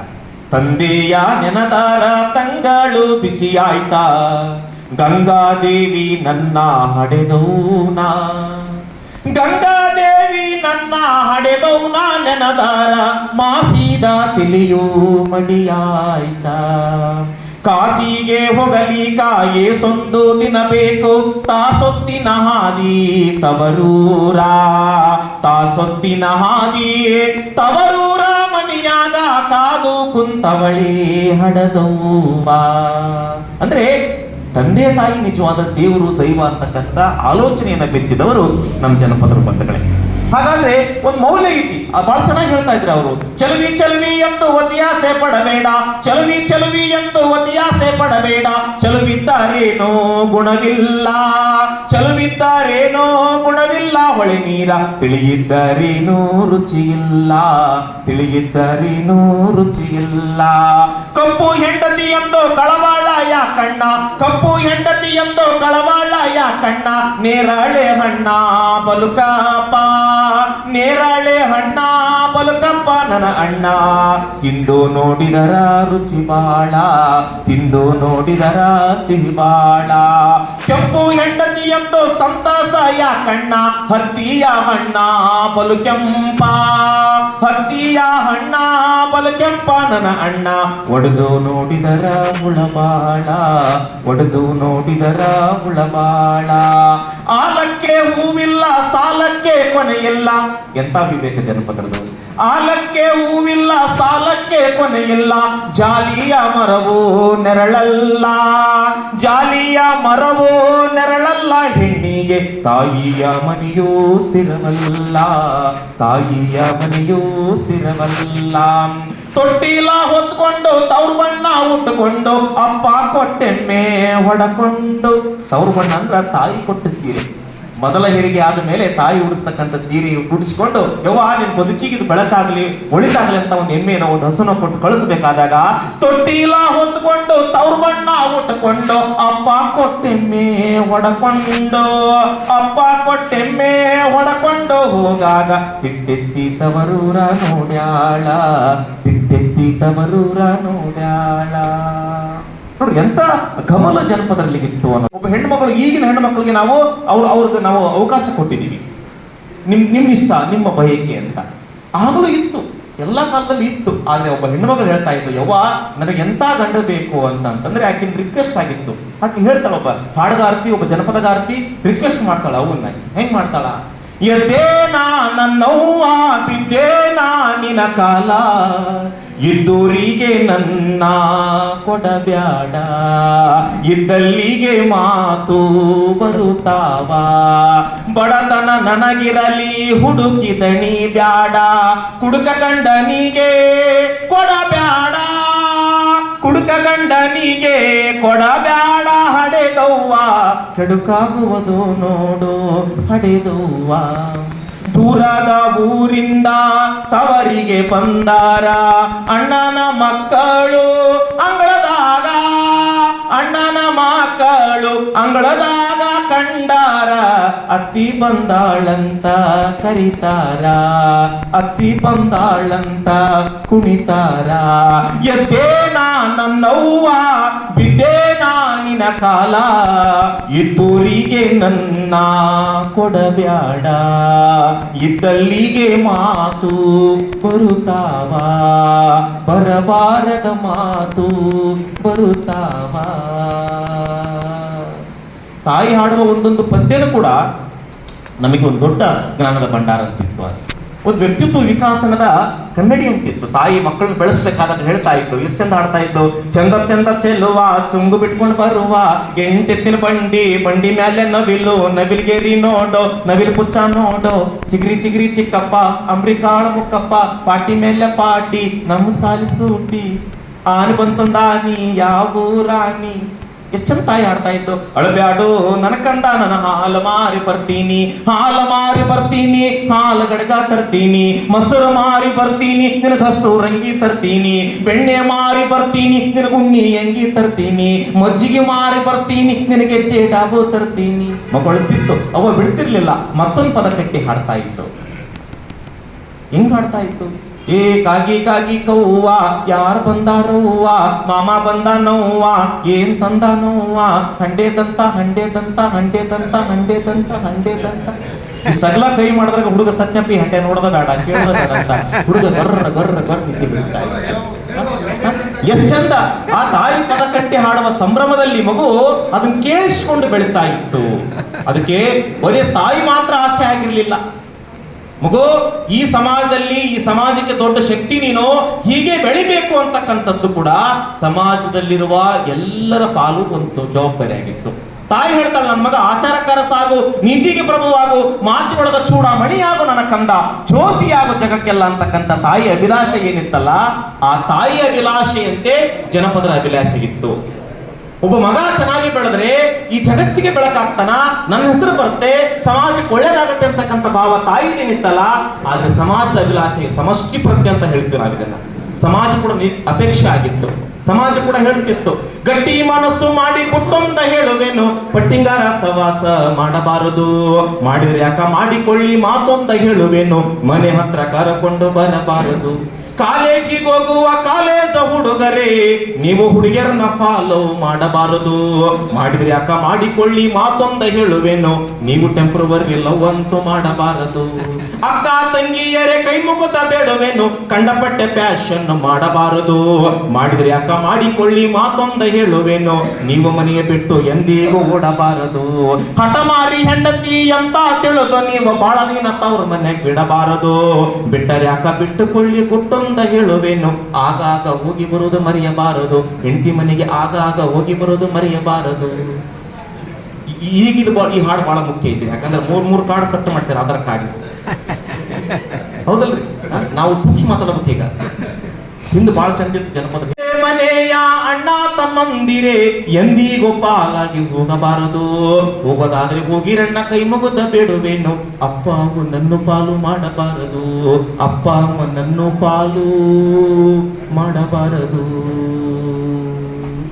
ತಂದೆಯ ನೆನದಾರ ತಂಗಾಳು ಬಿಸಿಯಾಯ್ತ, ಗಂಗಾದೇವಿ ನನ್ನ ಹಡೆದೌನ, ಗಂಗಾದೇವಿ ನನ್ನ ಹಡೆದೌನ ನೆನದಾರ, ಮಾಸಿದ ತಿಳಿಯೋ ಮಡಿಯಾಯ್ತ. ಕಾಸಿಗೆ ಹೋಗಲಿಕ ಏಸೊಂದು ದಿನ ಬೇಕು, ತಾಸೊತ್ತಿನ ಹಾದಿ ತವರೂರ, ತಾಸೊತ್ತಿನ ಹಾದಿ ತವರೂರ, ಮನಿಯಾಗ ಕಾದು ಕುಂತವಳಿ ಹಡದವ್ವ. ಅಂದ್ರೆ ತಂದೆ ತಾಯಿ ನಿಜವಾದ ದೇವರು ದೈವ ಅಂತಕ್ಕಂಥ ಆಲೋಚನೆಯನ್ನ ಬೆತ್ತಿದವರು ನಮ್ಮ ಜನಪದರು ಬಂಧುಗಳೇ. ಹಾಗಾದ್ರೆ ಒಂದು ಮೌಲ್ಯ ಐತಿ, ಬಹಳ ಚೆನ್ನಾಗಿ ಹೇಳ್ತಾ ಇದ್ರು ಅವರು. ಚಲುವಿ ಚಲುವಿ ಎಂದು ಒತಿಯಾಸೆ ಪಡಬೇಡ, ಚಲುವಿ ಚಲುವಿ ಎಂದು ಒತಿಯಾಸೆ ಪಡಬೇಡ, ಚಲುವಿದ್ದಾರೇನೋ ಗುಣವಿಲ್ಲ, ಚಲುವಿದ್ದಾರೇನೋ ಗುಣವಿಲ್ಲ, ಹೊಳೆ ನೀರ ತಿಳಿಯಿದ್ದಾರೇನೋ ರುಚಿಯಿಲ್ಲ, ತಿಳಿಯಿದ್ದಾರೇನೋ ರುಚಿಯಿಲ್ಲ. ಕಪ್ಪು ಹೆಂಡತಿ ಎಂದು ಕಳವಾಳ ಯಾಕಣ್ಣ, ಕಪ್ಪು ಹೆಂಡತಿ ಎಂದು ಕಳವಾಳ ಯಾಕಣ್ಣ, ನೇರಳೆ ಹಣ್ಣ ಬಲುಕಪ್ಪ, ನೇರಳೆ ಹಣ್ಣ ಬಲುಕಪ್ಪ ನನ್ನ ಅಣ್ಣ, ತಿಂದು ನೋಡಿದರ ರುಚಿ ಬಾಳ, ತಿಂದು ನೋಡಿದರ ಸಿಹಿ ಬಾಳ. ಕೆಂಪು ಹೆಂಡತಿ ಎಂದು ಸಂತಸ ಯಾಕಣ್ಣ, ಹತ್ತಿಯ ಹಣ್ಣ ಬಲು ಕೆಂಪ, ಹತ್ತಿಯ ಹಣ್ಣ ಬಲು ಕೆಂಪ ನನ್ನ ಅಣ್ಣ, ಒಡೆದು ನೋಡಿದರ ಹುಳಬಾಳ, ಒಡೆದು ನೋಡಿದರ ಹುಳಬಾಳ. ಆಲಕ್ಕೆ ಹೂವಿಲ್ಲ ಸಾಲಕ್ಕೆ ಕೊನೆಯಿಲ್ಲ, ಎಂತ ವಿವೇಕ ಜನಪದರದು. ಆಲಕ್ಕೆ ಹೂವಿಲ್ಲ ಸಾಲಕ್ಕೆ ಕೊನೆಯಿಲ್ಲ, ಜಾಲಿಯ ಮರವೋ ನೆರಳಲ್ಲ, ಜಾಲಿಯ ಮರವೋ ನೆರಳಲ್ಲ, ಹೆಣ್ಣಿಗೆ ತಾಯಿಯ ಮನೆಯೋ ಸ್ಥಿರವಲ್ಲ, ತಾಯಿಯ ಮನೆಯೋ ಸ್ಥಿರವಲ್ಲ. ತೊಟ್ಟಿಲ ಹೊತ್ಕೊಂಡು ತವ್ರ ಬಣ್ಣ ಉಟ್ಟುಕೊಂಡು, ಅಪ್ಪ ಕೊಟ್ಟೆಮ್ಮೆ ಹೊಡಕೊಂಡು. ತವ್ರ ಬಣ್ಣ ಅಂದ್ರ ತಾಯಿ ಕೊಟ್ಟ ಸೀರೆ. ಮೊದಲ ಹೆರಿಗೆ ಆದ ಮೇಲೆ ತಾಯಿ ಉಡಿಸ್ತಕ್ಕಂಥ ಸೀರೆ ಉಡಿಸ್ಕೊಂಡು, ಯವ್ವ ನಿನ್ ಬದುಕಿಗೆ ಇದು ಬೆಳಕಾಗ್ಲಿ ಒಳಿತಾಗ್ಲಿ ಅಂತ ಒಂದು ಎಮ್ಮೆನೋ ಒಂದು ಹಸುನ ಕೊಟ್ಟು ಕಳಿಸ್ಬೇಕಾದಾಗ, ತೊಟ್ಟಿಲ ಹೊತ್ಕೊಂಡು ತವ್ರ ಬಣ್ಣ ಉಟ್ಟುಕೊಂಡು, ಅಪ್ಪ ಕೊಟ್ಟೆಮ್ಮೆ ಹೊಡಕೊಂಡು, ಅಪ್ಪ ಕೊಟ್ಟೆಮ್ಮೆ ಹೊಡಕೊಂಡು ಹೋಗಾಗ, ತಿಟ್ಟೆತ್ತಿ ತವರೂರ ನೋಡ್ಯಾಳ, ತಿಟ್ಟೆತ್ತಿ ತವರೂರ ನೋಡ್ಯಾಳ. ನೋಡ್ರಿ ಎಂತ ಕಮಲ ಜನಪದರಲ್ಲಿ ಇತ್ತು ಅನ್ನೋ. ಒಬ್ಬ ಹೆಣ್ಮಗಳು, ಈಗಿನ ಹೆಣ್ಮಕ್ಳಿಗೆ ನಾವು ಅವ್ರಿಗೆ ನಾವು ಅವಕಾಶ ಕೊಟ್ಟಿದ್ದೀವಿ, ನಿಮ್ ಇಷ್ಟ ನಿಮ್ಮ ಬಯಕೆ ಅಂತ. ಆಗಲೂ ಇತ್ತು, ಎಲ್ಲಾ ಕಾಲದಲ್ಲಿ ಇತ್ತು. ಆದ್ರೆ ಒಬ್ಬ ಹೆಣ್ಮಗಳು ಹೇಳ್ತಾ ಇತ್ತು, ಯವ್ವ ನನಗೆ ಎಂತ ಗಂಡ ಬೇಕು ಅಂತಂದ್ರೆ ಆಕಿನ ರಿಕ್ವೆಸ್ಟ್ ಆಗಿತ್ತು. ಆಕೆ ಹೇಳ್ತಾಳ, ಒಬ್ಬ ಹಾಡುಗಾರ್ತಿ, ಒಬ್ಬ ಜನಪದಗಾರ್ತಿ ರಿಕ್ವೆಸ್ಟ್ ಮಾಡ್ತಾಳ ಅವನ್ನ. ಹೆಂಗ್ ಮಾಡ್ತಾಳ? ಎದ್ದೇನಾ ನನ್ನವ್ವ ಬಿದ್ದೇನಾ ನಿನ ಕಾಲ, ಇದ್ದೂರಿಗೆ ನನ್ನ ಕೊಡಬ್ಯಾಡ, ಇದ್ದಲ್ಲಿಗೆ ಮಾತು ಬರುತ್ತಾವ, ಬಡತನ ನನಗಿರಲಿ ಹುಡುಕಿದಣಿ ಬ್ಯಾಡ, ಕುಡುಕ ಗಂಡನಿಗೆ ಕೊಡಬ್ಯಾಡ, ಕುಡುಕ ಗಂಡನಿಗೆ ಕೊಡಬ್ಯಾಡ, ಹಡೆದವ್ವ ಕೆಡುಕಾಗುವುದು ನೋಡು ಹಡೆದವ್ವ. ದೂರದ ಊರಿಂದ ತವರಿಗೆ ಬಂದಾರ ಅಣ್ಣನ ಮಕ್ಕಳು ಅಂಗಳದಾಗ, ಅಣ್ಣನ ಮಕ್ಕಳು ಅಂಗಳದಾಗ ಕಂಡಾರ, ಅತ್ತಿ ಬಂದಾಳಂತ ಕರಿತಾರ, ಅತ್ತಿ ಬಂದಾಳಂತ ಕುಣಿತಾರ. ಎದ್ದೇನಾ ನನ್ನವ್ವ ಬಿದ್ದೇನಾ ನಿನ ಕಾಲ ಇದ್ದೂರಿಗೆ ನನ್ನ ಕೊಡಬ್ಯಾಡ, ಇದ್ದಲ್ಲಿಗೆ ಮಾತು ಬರುತ್ತಾವ, ಬರಬಾರದ ಮಾತು ಬರುತ್ತಾವ. ತಾಯಿ ಹಾಡುವ ಒಂದೊಂದು ಪದ್ಯನೂ ಕೂಡ ನಮಗೆ ಒಂದು ದೊಡ್ಡ ಜ್ಞಾನದ ಭಂಡಾರ ಅಂತಿತ್ತು. ಒಂದು ವ್ಯಕ್ತಿತ್ವ ವಿಕಾಸನದ ಕನ್ನಡಿ ಅಂತಿತ್ತು. ತಾಯಿ ಮಕ್ಕಳನ್ನ ಬೆಳೆಸ್ಬೇಕಾದಾಗ ಹೇಳ್ತಾ ಇತ್ತು, ಎಷ್ಟು ಚಂದ ಆಡ್ತಾ ಇತ್ತು. ಚಂದ ಚಂದ ಚೆಲ್ಲುವ ಚುಂಗು ಬಿಟ್ಕೊಂಡು ಬರುವ, ಎಂಟೆತ್ತಿನ ಬಂಡಿ ಮೇಲೆ ನವಿಲು, ನವಿಲ್ಗೇರಿ ನೋಡೋ, ನವಿಲ್ ಪುಚ್ಚ ನೋಡೋ, ಚಿಗ್ರಿ ಚಿಗ್ರಿ ಚಿಕ್ಕಪ್ಪ, ಅಂಬ್ರಿಕಾಳ ಮುಕ್ಕಪ್ಪ, ಪಾಟಿ ಮೇಲೆ ಪಾಟಿ, ನಮ್ಮ ಸಾಲಿ ಸೂಟಿ, ಆನೆ ಬಂತಂದಾನಿ ಯಾವ ರಾಣಿ. ಎಷ್ಟು ಚಂದ ತಾಯಿ ಆಡ್ತಾ ಇತ್ತು. ಅಳಬ್ಯಾಡು ನನಕಂದ ನನ್ನ ಹಾಲು ಮಾರಿ ಬರ್ತೀನಿ, ಹಾಲು ಮಾರಿ ಬರ್ತೀನಿ, ಹಾಲು ಗಡಗ ತರ್ತೀನಿ, ಮೊಸರು ಮಾರಿ ಬರ್ತೀನಿ, ನಿನಗೆ ಹಸು ರಂಗಿ ತರ್ತೀನಿ, ಬೆಣ್ಣೆ ಮಾರಿ ಬರ್ತೀನಿ, ನಿನಗೆ ಉಣ್ಣಿ ಅಂಗಿ ತರ್ತೀನಿ, ಮಜ್ಜಿಗೆ ಮಾರಿ ಬರ್ತೀನಿ, ನಿನಗೆ ಹೆಜ್ಜೆ ಡಾಬು ತರ್ತೀನಿ. ಮಗಳತಿತ್ತು, ಅವ ಬಿಡ್ತಿರ್ಲಿಲ್ಲ, ಮತ್ತೊಂದು ಪದ ಕಟ್ಟಿ ಹಾಡ್ತಾ ಇತ್ತು. ಹೆಂಗ್ ಹಾಡ್ತಾ ಇತ್ತು? ಏ ಕಾಗಿ ಕಾಗಿ ಕವ್ವ, ಯಾರು ಬಂದಾರವ್ವ, ಮಾಮ ಬಂದಾನವ್ವ, ಏನ್ ತಂದಾನವ್ವ, ಹಂಡೇದಂತ ಹಂಡೇದಂತ ಹಂಡೇದಂತ ಹಂಡೇದಂತ ಹಂಡೇದಂತ. ಇಷ್ಟೆಲ್ಲ ಕೈ ಮಾಡಿದಾಗ ಹುಡುಗ ಸತ್ಯಪಿ ಹಂಡೆ ನೋಡದ ಬೇಡ, ಕೇಳದ ಬೇಡ ಅಂತ ಹುಡುಗ ಗರ್ರ ಗರ್ರ ಗರ್ ನಿಂತು ಬಿಡ್ತಾ ಇದ್ದ. ಎಷ್ಟ್ ಚಂದ ಆ ತಾಯಿ ಪದ ಕಟ್ಟಿ ಹಾಡುವ ಸಂಭ್ರಮದಲ್ಲಿ ಮಗು ಅದನ್ನ ಕೇಳಿಸ್ಕೊಂಡು ಬೆಳೀತಾ ಇತ್ತು. ಅದಕ್ಕೆ ಬರೀ ತಾಯಿ ಮಾತ್ರ ಆಸೆ ಆಗಿರ್ಲಿಲ್ಲ. ಮಗು ಈ ಸಮಾಜದಲ್ಲಿ, ಈ ಸಮಾಜಕ್ಕೆ ದೊಡ್ಡ ಶಕ್ತಿ ನೀನು, ಹೀಗೆ ಬೆಳಿಬೇಕು ಅಂತಕ್ಕಂಥದ್ದು ಕೂಡ ಸಮಾಜದಲ್ಲಿರುವ ಎಲ್ಲರ ಪಾಲು ಒಂದು ಜವಾಬ್ದಾರಿ ಆಗಿತ್ತು. ತಾಯಿ ಹೇಳ್ತಾಳೆ, ನನ್ನ ಮಗ ಆಚಾರಕಾರ ಸಾಗು, ನೀತಿಗೆ ಪ್ರಭುವಾಗು, ಮಾತಿನೊಳಗ ಚೂಡಾಮಣಿಯಾಗು, ನನ್ನ ಕಂದ ಜ್ಯೋತಿಯಾಗು ಜಗಕ್ಕೆಲ್ಲ ಅಂತಕ್ಕಂಥ ತಾಯಿ ಅಭಿಲಾಷೆ ಏನಿತ್ತಲ್ಲ, ಆ ತಾಯಿಯ ಅಭಿಲಾಷೆಯಂತೆ ಜನಪದರ ಅಭಿಲಾಷೆ ಇತ್ತು. ಒಬ್ಬ ಮಗ ಚೆನ್ನಾಗಿ ಬೆಳೆದ್ರೆ ಈ ಜಗತ್ತಿಗೆ ಬೆಳಕಾಗ್ತಾನ, ನನ್ನ ಹೆಸರು ಬರುತ್ತೆ, ಸಮಾಜಕ್ಕೆ ಒಳ್ಳೇದಾಗತ್ತೆ ಅಂತಕ್ಕಂಥ ಭಾವ ತಾಯಿದೇನಿತ್ತಲ್ಲ. ಆದ್ರೆ ಸಮಾಜದ ಅಭಿಲಾಷೆ ಸಮಷ್ಟಿ ಪ್ರಜ್ಞೆ ಅಂತ ಹೇಳ್ತೀವಿ ನಾವು ಇದನ್ನ. ಸಮಾಜ ಕೂಡ ಅಪೇಕ್ಷೆ ಆಗಿತ್ತು. ಸಮಾಜ ಕೂಡ ಹೇಳ್ತಿತ್ತು, ಗಟ್ಟಿ ಮನಸ್ಸು ಮಾಡಿ ಕುಟ್ಟೊಂದ ಹೇಳುವೇನು, ಪಟ್ಟಿಂಗಾರ ಸವಾಸ ಮಾಡಬಾರದು, ಮಾಡಿದ್ರೆ ಯಾಕ ಮಾಡಿಕೊಳ್ಳಿ ಮಾತೊಂದ ಹೇಳುವೇನು, ಮನೆ ಹತ್ರ ಕರಕೊಂಡು ಬರಬಾರದು. ಕಾಲೇಜಿಗೆ ಹೋಗುವ ಕಾಲೇಜ ಹುಡುಗರೇ, ನೀವು ಹುಡುಗಿಯರನ್ನ ಫಾಲೋ ಮಾಡಬಾರದು, ಮಾಡಿದ್ರೆ ಯಾಕ ಮಾಡಿಕೊಳ್ಳಿ ಮಾತೊಂದ ಹೇಳುವೇನು, ನೀವು ಟೆಂಪ್ರವರಿ ಲವ್ ಅಂತೂ ಮಾಡಬಾರದು. ಅಕ್ಕ ತಂಗಿಯರೇ ಕೈ ಮುಗುದ ಬೇಡವೇನು, ಕಂಡಪಟ್ಟೆ ಪ್ಯಾಷನ್ ಮಾಡಬಾರದು, ಮಾಡಿದ್ರೆ ಯಾಕ ಮಾಡಿಕೊಳ್ಳಿ ಮಾತೊಂದ ಹೇಳುವೇನು, ನೀವು ಮನೆಗೆ ಬಿಟ್ಟು ಎಂದಿಗೂ ಓಡಬಾರದು. ಹಠಮಾರಿ ಹೆಂಡತಿ ಅಂತ ತಿಳಿದು ನೀವು ಬಾಳ ದಿನ ತವ್ರ ಮನೆಗೆ ಬಿಡಬಾರದು, ಬಿಟ್ಟರೆ ಯಾಕ ಬಿಟ್ಟುಕೊಳ್ಳಿ ಗುಟ್ಟೊಂದ ಹೇಳುವೇನು, ಆಗಾಗ ಹೋಗಿ ಬರುವುದು ಮರೆಯಬಾರದು, ಹೆಂಡತಿ ಮನೆಗೆ ಆಗಾಗ ಹೋಗಿ ಬರುವುದು ಮರೆಯಬಾರದು. ಈಗಿದು ಈ ಹಾಡು ಬಹಳ ಮುಖ್ಯ ಐತಿ. ಯಾಕಂದ್ರೆ ಮೂರ್ ಕಾರ್ಡ್ ಸೆಟ್ ಮಾಡ್ತಾರೆ ಆಧಾರ್ ಕಾರ್ಡ್, ಹೌದಲ್ರಿ? ನಾವು ಸೂಕ್ಷ್ಮ ಮಾತಾಡಬೇಕು. ಈಗ ಹಿಂದೆ ಬಹಳ ಚಂದ ಇತ್ತು ಜನಪದ. ಮನೆಯ ಅಣ್ಣ ತಮ್ಮಂದಿರೇ ಎಂದಿಗೂ ಪಾಲಾಗಿ ಹೋಗಬಾರದು, ಹೋಗೋದಾದ್ರೆ ಹೋಗಿರಣ್ಣ ಕೈ ಮುಗುದ ಬೇಡುವೇನು, ಅಪ್ಪ ಅಮ್ಮ ನನ್ನ ಪಾಲು ಮಾಡಬಾರದು, ಅಪ್ಪ ಅಮ್ಮ ನನ್ನ ಪಾಲು ಮಾಡಬಾರದು.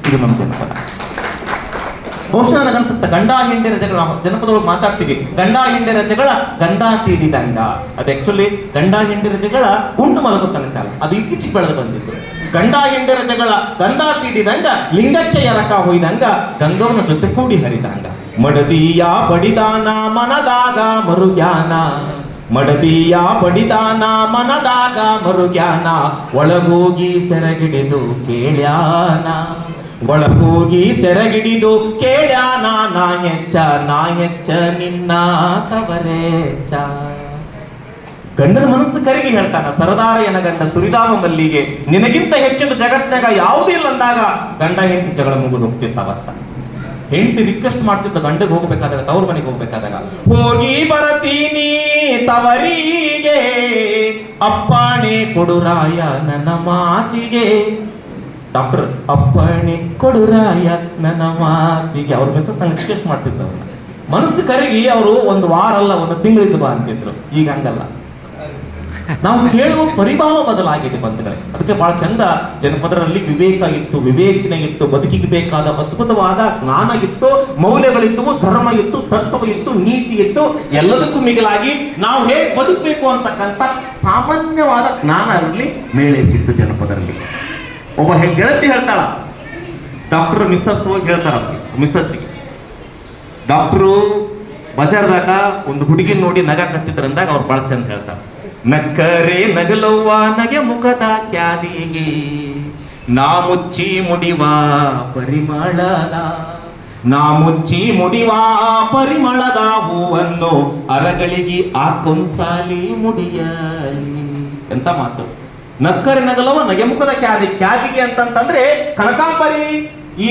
ಇದು ನಮ್ಮ ಜನಪದ. ಬಹುಶಃ ನನಗನ್ಸುತ್ತೆ ಗಂಡ ಹೆಂಡಿರ ಜಗಳ ಜನಪದೊಳಗೆ ಮಾತಾಡ್ತೀವಿ. ಗಂಡ ಹೆಂಡಿರ ಜಗಳ ಗಂಧ ತೀಡಿದಂಗ. ಅದು ಆಕ್ಚುಲಿ ಗಂಡ ಹೆಂಡಿರ ಜಗಳ ಉಂಡು ಮಲಗೋ ತನಕ, ಅದು ಇತ್ತೀಚೆಗೆ ಬೆಳೆದು ಬಂದಿತ್ತು. ಗಂಡ ಹೆಂಡಿರ ಜಗಳ ಗಂಧ ತೀಡಿದಂಗ, ಲಿಂಗಕ್ಕೆ ಎರಕ ಹೊಯ್ದಂಗ, ಗಂಗವನ ಜೊತೆ ಕೂಡಿ ಹರಿದಂಗ. ಮಡದಿಯ ಬಡಿದಾನ ಮನದಾಗ ಮರುಜ್ಞಾನ, ಮಡದಿಯ ಬಡಿದಾನ ಮನದಾಗ ಮರುಜ್ಞಾನ, ಒಳಗೋಗಿ ಸೆರಗಿಡಿದು ಕೇಳ್ಯಾನ, ಒಳಗೋಗಿ ಸೆರಗಿಡಿದು ಕೇಳ್ಯಾನ, ನಾ ಹೆಚ್ಚ ನಿನ್ನ ಕವರೇಚ. ಗಂಡನ ಮನಸ್ಸು ಕರಗಿ ಹೇಳ್ತಾನ, ಸರದಾರಯ್ಯನ ಗಂಡ ಸುರಿದಾವ ಮಲ್ಲಿಗೆ, ನಿನಗಿಂತ ಹೆಚ್ಚಿನ ಜಗತ್ತಾಗ ಯಾವುದೂ ಇಲ್ಲ ಅಂದಾಗ ಗಂಡ ಹೆಂಡತಿ ಜಗಳ ಮುಗಿದು ಹೋಗ್ತಿರ್ತಾವತ್ತ. ಹೆಂಡತಿ ರಿಕ್ವೆಸ್ಟ್ ಮಾಡ್ತಿದ್ದ ಗಂಡಗೆ ಹೋಗ್ಬೇಕಾದಾಗ, ತವ್ರ ಮನೆಗೆ ಹೋಗ್ಬೇಕಾದಾಗ, ಹೋಗಿ ಬರತೀನಿ ತವರಿಗೆ, ಅಪ್ಪಣೆ ಕೊಡುರಾಯ ನನ್ನ ಮಾತಿಗೆ. ಡಾಕ್ಟರ್ ಅಪ್ಪಣೆ ಕೊಡುರಾಯ ನನ್ನ ಮಾತಿಗೆ. ಅವ್ರ ಮಿಸ್ಸಸ್ ರಿಕ್ವೆಸ್ಟ್ ಮಾಡ್ತಿದ್ದವ್ರು. ಮನಸ್ಸು ಕರಗಿ ಅವರು ಒಂದು ವಾರ ಅಲ್ಲ, ಒಂದು ತಿಂಗಳಿದ್ದು ಬಾ ಅಂತಿದ್ರು. ಈಗ ಹಂಗಲ್ಲ. ನಾವು ಕೇಳುವ ಪರಿಭಾವ ಬದಲಾಗಿದೆ ಬಂಧುಗಳೇ. ಅದಕ್ಕೆ ಬಹಳ ಚಂದ ಜನಪದರಲ್ಲಿ ವಿವೇಕ ಇತ್ತು, ವಿವೇಚನೆ ಇತ್ತು, ಬದುಕಿಗೆ ಬೇಕಾದ ಅದ್ಭುತವಾದ ಜ್ಞಾನ ಇತ್ತು, ಮೌಲ್ಯಗಳಿತ್ತು, ಧರ್ಮ ಇತ್ತು, ತತ್ವ ಇತ್ತು, ನೀತಿ ಇತ್ತು. ಎಲ್ಲದಕ್ಕೂ ಮಿಗಿಲಾಗಿ ನಾವು ಹೇಗೆ ಬದುಕಬೇಕು ಅಂತಕ್ಕಂಥ ಸಾಮಾನ್ಯವಾದ ಜ್ಞಾನ ಅದರಲ್ಲಿ ಮೇಳೈಸಿತ್ತು ಜನಪದರಲ್ಲಿ. ಒಬ್ಬ ಗೆಳತಿ ಹೇಳ್ತಾಳ, ಡಾಕ್ಟರ್ ಮಿಸ್ಸಸ್ ಹೋಗಿ ಹೇಳ್ತಾರ ಮಿಸ್ಸಸ್ಸಿಗೆ, ಡಾಕ್ಟ್ರು ಬಜಾರ್ದಾಗ ಒಂದು ಹುಡುಗಿ ನೋಡಿ ನಗ ಕತ್ತಿದ್ರಂದಾಗ ಅವ್ರು ಬಹಳ ಚಂದ ಹೇಳ್ತಾರೆ, ನಕ್ಕರೆ ನಗಲವ್ವ ನಗೆ ಮುಖದ ಕ್ಯಾದಿಗೆ ನಾ ಮುಚ್ಚಿ ಮುಡಿವ ಪರಿಮಳದ, ನಾ ಮುಚ್ಚಿ ಮುಡಿವ ಪರಿಮಳದ ಹೂವನ್ನು ಅರಗಳಿಗೆ ಆಕೊಂದ್ಸಾಲಿ ಮುಡಿಯಲಿ. ಎಂತ ಮಾತು, ನಕ್ಕರೆ ನಗಲವ ನಗೆ ಮುಖದ ಕ್ಯಾದಿ. ಕ್ಯಾದಿಗೆ ಅಂತಂತಂದ್ರೆ ಕನಕಾಂಬರಿ ಈ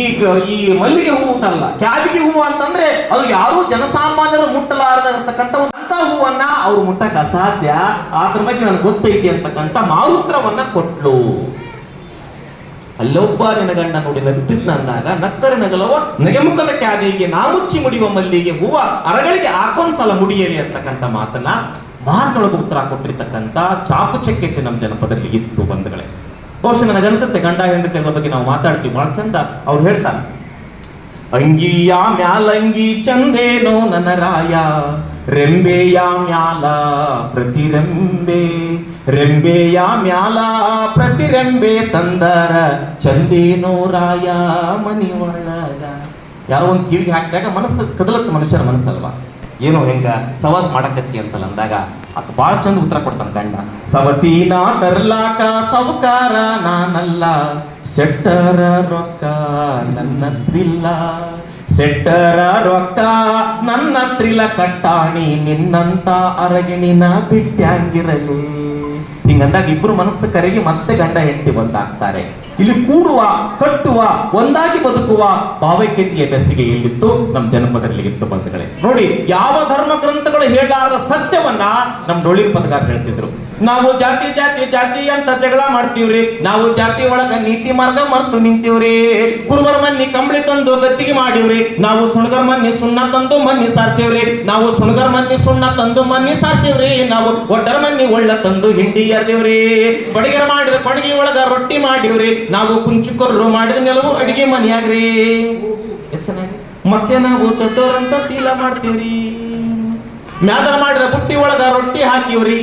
ಮಲ್ಲಿಗೆ ಹೂವು ಅಂತಲ್ಲ, ಕ್ಯಾದಿಗೆ ಹೂವು ಅಂತಂದ್ರೆ ಅದು ಯಾರು ಜನಸಾಮಾನ್ಯರು ಮುಟ್ಟಲಾರತಕ್ಕಂಥ ಅಂತ ಹೂವನ್ನ ಅವ್ರು ಮುಟ್ಟಕ್ಕೆ ಅಸಾಧ್ಯ, ಅದ್ರ ಬಗ್ಗೆ ನನಗೆ ಗೊತ್ತೈತಿ ಅಂತಕ್ಕಂಥ ಮಾರುತ್ರವನ್ನ ಕೊಟ್ಲು. ಅಲ್ಲೊಬ್ಬ ನಿನ್ನ ಗಂಡ ನೋಡಿ ನಗ್ತಿದ್ ಅಂದಾಗ ನಕ್ಕರೆ ನಗಲವ ನಗೆಮುಖದ ಕ್ಯಾದಿಗೆ ನಾ ಮುಚ್ಚಿ ಮುಡಿಯುವ ಮಲ್ಲಿಗೆ ಹೂವ ಅರಗಳಿಗೆ ಹಾಕೊಂದ್ಸಲ ಮುಡಿಯಲಿ ಅಂತಕ್ಕಂಥ ಮಾತನ್ನ ಮಾತೊಳಗೆ ಉತ್ತರ ಕೊಟ್ಟಿರ್ತಕ್ಕಂಥ ಚಾಕುಚಕ್ಯತೆ ನಮ್ಮ ಜನಪದದಲ್ಲಿ ಇತ್ತು ಬಂಧುಗಳೇ. ಬಹುಶಃ ನನಗನ್ಸುತ್ತೆ ಗಂಡ ಹೆಂಡತಿಗಳ ಬಗ್ಗೆ ನಾವು ಮಾತಾಡ್ತೀವಿ ಬಹಳ ಚಂದ. ಅವ್ರು ಹೇಳ್ತಾರೆ, ಅಂಗಿಯ ಮ್ಯಾಲಂಗಿ ಚಂದೇನೋ ನನ್ನ ರಾಯ, ರೆಂಬೆಯ ಮ್ಯಾಲ ಪ್ರತಿ ರೆಂಬೆ, ರೆಂಬೆಯ ಮ್ಯಾಲ ಪ್ರತಿ ರೆಂಬೆ ತಂದರ ಚಂದೇನೋ ರಾಯ ಮನಿ ಒಳಗ. ಯಾರೋ ಒಂದು ಕಿವಿಗೆ ಹಾಕಿದಾಗ ಮನಸ್ಸು ಕದಲತ್ತ ಮನುಷ್ಯರ ಮನಸ್ಸಲ್ವಾ, ಏನೋ ಹೆಂಗ ಸವಾಸ ಮಾಡಕತ್ತಿ ಅಂತಲ್ಲ ಅಂದಾಗ ಅದು ಬಹಳ ಚಂದ ಉತ್ತರ ಕೊಡ್ತಾನ ಗಂಡ. ಸವತೀನ ತರ್ಲಾಕ ಸೌಕಾರ ನಾನಲ್ಲ, ಸೆಟ್ಟರ ರೊಕ್ಕ ನನ್ನತ್ರಿಲ್ಲ, ಸೆಟ್ಟರ ರೊಕ್ಕ ನನ್ನತ್ರಿಲ್ಲ, ಕಟ್ಟಾಣಿ ನಿನ್ನಂತ ಅರಗಿಣಿನ ಬಿಟ್ಟ್ಯಾಂಗಿರಲಿ. ಹಿಂಗಂದಾಗ ಇಬ್ರು ಮನಸ್ಸು ಕರಗಿ ಮತ್ತೆ ಗಂಡ ಹೆಂಡತಿ ಒಂದಾಗ್ತಾರೆ. ಇಲ್ಲಿ ಕೂಡುವ, ಕಟ್ಟುವ, ಒಂದಾಗಿ ಬದುಕುವ ಭಾವೈಕ್ಯತೆಯ ಬೆಸಿಗೆ ಎಲ್ಲಿತ್ತು ನಮ್ಮ ಜನಪದರಲ್ಲಿ ಇತ್ತು ಬಂಧುಗಳೇ. ನೋಡಿ, ಯಾವ ಧರ್ಮ ಗ್ರಂಥಗಳು ಹೇಳಲಾರದ ಸತ್ಯವನ್ನ ನಮ್ಮ ಡೊಳ್ಳಿನ ಪದಗಾರ ಹೇಳ್ತಿದ್ರು. ನಾವು ಜಾತಿ ಜಾತಿ ಜಾತಿ ಅಂತ ಜಗಳ ಮಾಡ್ತೀವ್ರಿ, ನಾವು ಜಾತಿ ಒಳಗ ನೀತಿ ಮಾರ್ಗ ಮರ್ತು ನಿಂತೀವ್ರಿ, ಕುರುಬರ ಮನ್ನಿ ಕಂಬಳಿ ತಂದು ಗದ್ದಿಗೆ ಮಾಡಿವ್ರಿ, ನಾವು ಸುಣಗರ ಮನ್ನಿ ಸುಣ್ಣ ತಂದು ಮನ್ನಿ ಸಾರ್ಸೇವ್ರಿ, ನಾವು ಸುಣಗರ ಮನ್ನಿ ಸುಣ್ಣ ತಂದು ಮನ್ನಿ ಸಾರ್ಸೇವ್ರಿ, ನಾವು ಒಡ್ಡರ ಮನ್ನಿ ಒಳ್ಳ ತಂದು ಹಿಂಡಿ ಎರ್ದೇವ್ರಿ, ಬಡಿಗೆರ ಮಾಡಿದ ಕೊಡಗಿ ಒಳಗ ರೊಟ್ಟಿ ಮಾಡಿವ್ರಿ, ನಾವು ಕುಂಚುಕೊರ್ರು ಮಾಡಿದ ನೆಲವು ಅಡಿಗೆ ಮನೆಯಾಗ್ರಿ. ಮತ್ತೆ ನಾವು ದೊಡ್ಡವರಂತ ಶೀಲ ಮಾಡ್ತೀವ್ರಿ, ಮ್ಯಾದರ ಮಾಡಿದ ಬುಟ್ಟಿ ಒಳಗ ರೊಟ್ಟಿ ಹಾಕಿವ್ರಿ,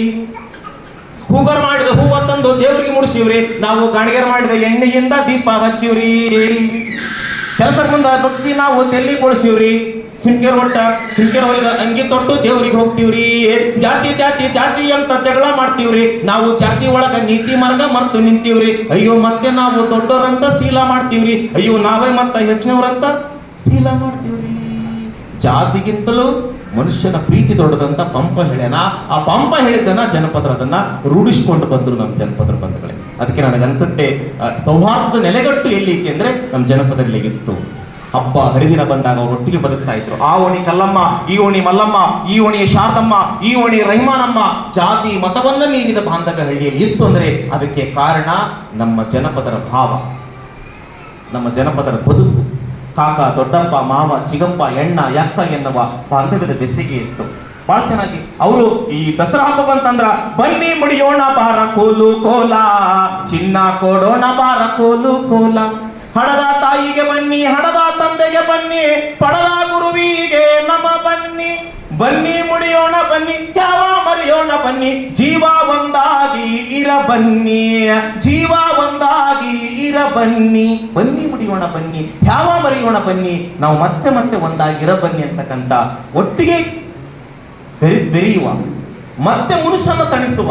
ಹೂಗರ್ ಮಾಡಿದ ಹೂವ ತಂದು ದೇವರಿಗೆ ಮುಡಿಸಿವ್ರಿ, ನಾವು ಗಾಣಿಗೆರ ಮಾಡಿದ ಎಣ್ಣೆಯಿಂದ ದೀಪ ಹಚ್ಚಿವ್ರಿ, ಕೆಲಸಕ್ಕೆ ಮುಂದ ಬಗ್ಸಿ ನಾವು ತೆಲ್ಲಿ ಕೊಳಿಸಿವ್ರಿ, ಸಿಂಕೆರ್ ಹೊಟ್ಟ ಸಿಂಕೆರ್ ಹೊಲಿದ ಅಂಗಿ ತೊಟ್ಟು ದೇವ್ರಿಗೆ ಹೋಗ್ತೀವ್ರಿ. ಜಾತಿ ಜಾತಿ ಜಾತಿ ಅಂತ ಜಗಳ ಮಾಡ್ತೀವ್ರಿ, ನಾವು ಜಾತಿ ಒಳಗ ನೀತಿ ಮಾರ್ಗ ಮರ್ತು ನಿಂತೀವ್ರಿ, ಅಯ್ಯೋ ಮತ್ತೆ ನಾವು ದೊಡ್ಡವರಂತ ಶೀಲ ಮಾಡ್ತೀವ್ರಿ, ಅಯ್ಯೋ ನಾವೇ ಮತ್ತ ಹೆಚ್ಚಿನವ್ರಂತ ಶೀಲ ಮಾಡ್ತೀವ್ರಿ. ಜಾತಿಗಿಂತಲೂ ಮನುಷ್ಯನ ಪ್ರೀತಿ ದೊಡ್ಡದಂತ ಪಂಪ ಹೇಳ್ಯಾನ. ಆ ಪಂಪ ಹೇಳಿದ್ದನ್ನ ಜನಪದರು ಅದನ್ನ ರೂಢಿಸಿಕೊಂಡು ಬಂದ್ರು ನಮ್ಮ ಜನಪದರು ಬಂಧುಗಳೇ. ಅದಕ್ಕೆ ನನಗನ್ಸುತ್ತೆ ಸೌಹಾರ್ದದ ನೆಲೆಗಟ್ಟು ಎಲ್ಲಿ ಅಂದ್ರೆ ನಮ್ಮ ಜನಪದರಲ್ಲಿ ಇತ್ತು. ಹಬ್ಬ ಹರಿದಿನ ಬಂದಾಗ ಅವ್ರು ಒಟ್ಟಿಗೆ ಬದುಕ್ತಾ ಇದ್ರು. ಆ ಓಣಿ ಕಲ್ಲಮ್ಮ, ಈ ಓಣಿ ಮಲ್ಲಮ್ಮ, ಈ ಓಣಿ ಶಾರದಮ್ಮ, ಈ ಓಣಿ ರಹಿಮಾನಮ್ಮ, ಜಾತಿ ಮತವನ್ನ ಮೀರಿದ ಬಾಂಧವ್ಯ ಹಳ್ಳಿಯಲ್ಲಿ ಇತ್ತು ಅಂದ್ರೆ ಅದಕ್ಕೆ ಕಾರಣ ನಮ್ಮ ಜನಪದರ ಭಾವ, ನಮ್ಮ ಜನಪದರ ಬದುಕು. ಕಾಕ, ದೊಡ್ಡಪ್ಪ, ಮಾವ, ಚಿಗಪ್ಪ, ಎಣ್ಣ, ಯಕ್ಕ ಎನ್ನುವ ಬಾಂಧವ್ಯದ ಬೆಸಿಗೆ ಇತ್ತು. ಬಹಳ ಚೆನ್ನಾಗಿ ಅವರು ಈ ದಸರಾ ಹಬ್ಬ ಬಂತಂದ್ರ ಬನ್ನಿ ಮುಡಿಯೋಣ ಬಾರ ಕೋಲು ಕೋಲ, ಚಿನ್ನ ಕೊಡೋಣ ಬಾರ ಕೋಲು ಕೋಲ, ಹಡದ ತಾಯಿಗೆ ಬನ್ನಿ, ಹಡದ ತಂದೆಗೆ ಬನ್ನಿ, ಪಡದ ಗುರುವಿಗೆ ನಮ ಬನ್ನಿ, ಬನ್ನಿ ಮುಡಿಯೋಣ ಬನ್ನಿ, ಯಾವ ಮರೆಯೋಣ ಬನ್ನಿ, ಜೀವ ಒಂದಾಗಿ ಇರ ಬನ್ನಿ, ಜೀವ ಒಂದಾಗಿ ಇರ ಬನ್ನಿ, ಬನ್ನಿ ಮುಡಿಯೋಣ ಬನ್ನಿ, ಯಾವ ಮರೆಯೋಣ ಬನ್ನಿ, ನಾವು ಮತ್ತೆ ಮತ್ತೆ ಒಂದಾಗಿರ ಬನ್ನಿ ಅಂತಕ್ಕಂಥ ಒಟ್ಟಿಗೆ ಬೆರೆಯುವ, ಮತ್ತೆ ಮನುಷ್ಯನ ತಣಿಸುವ,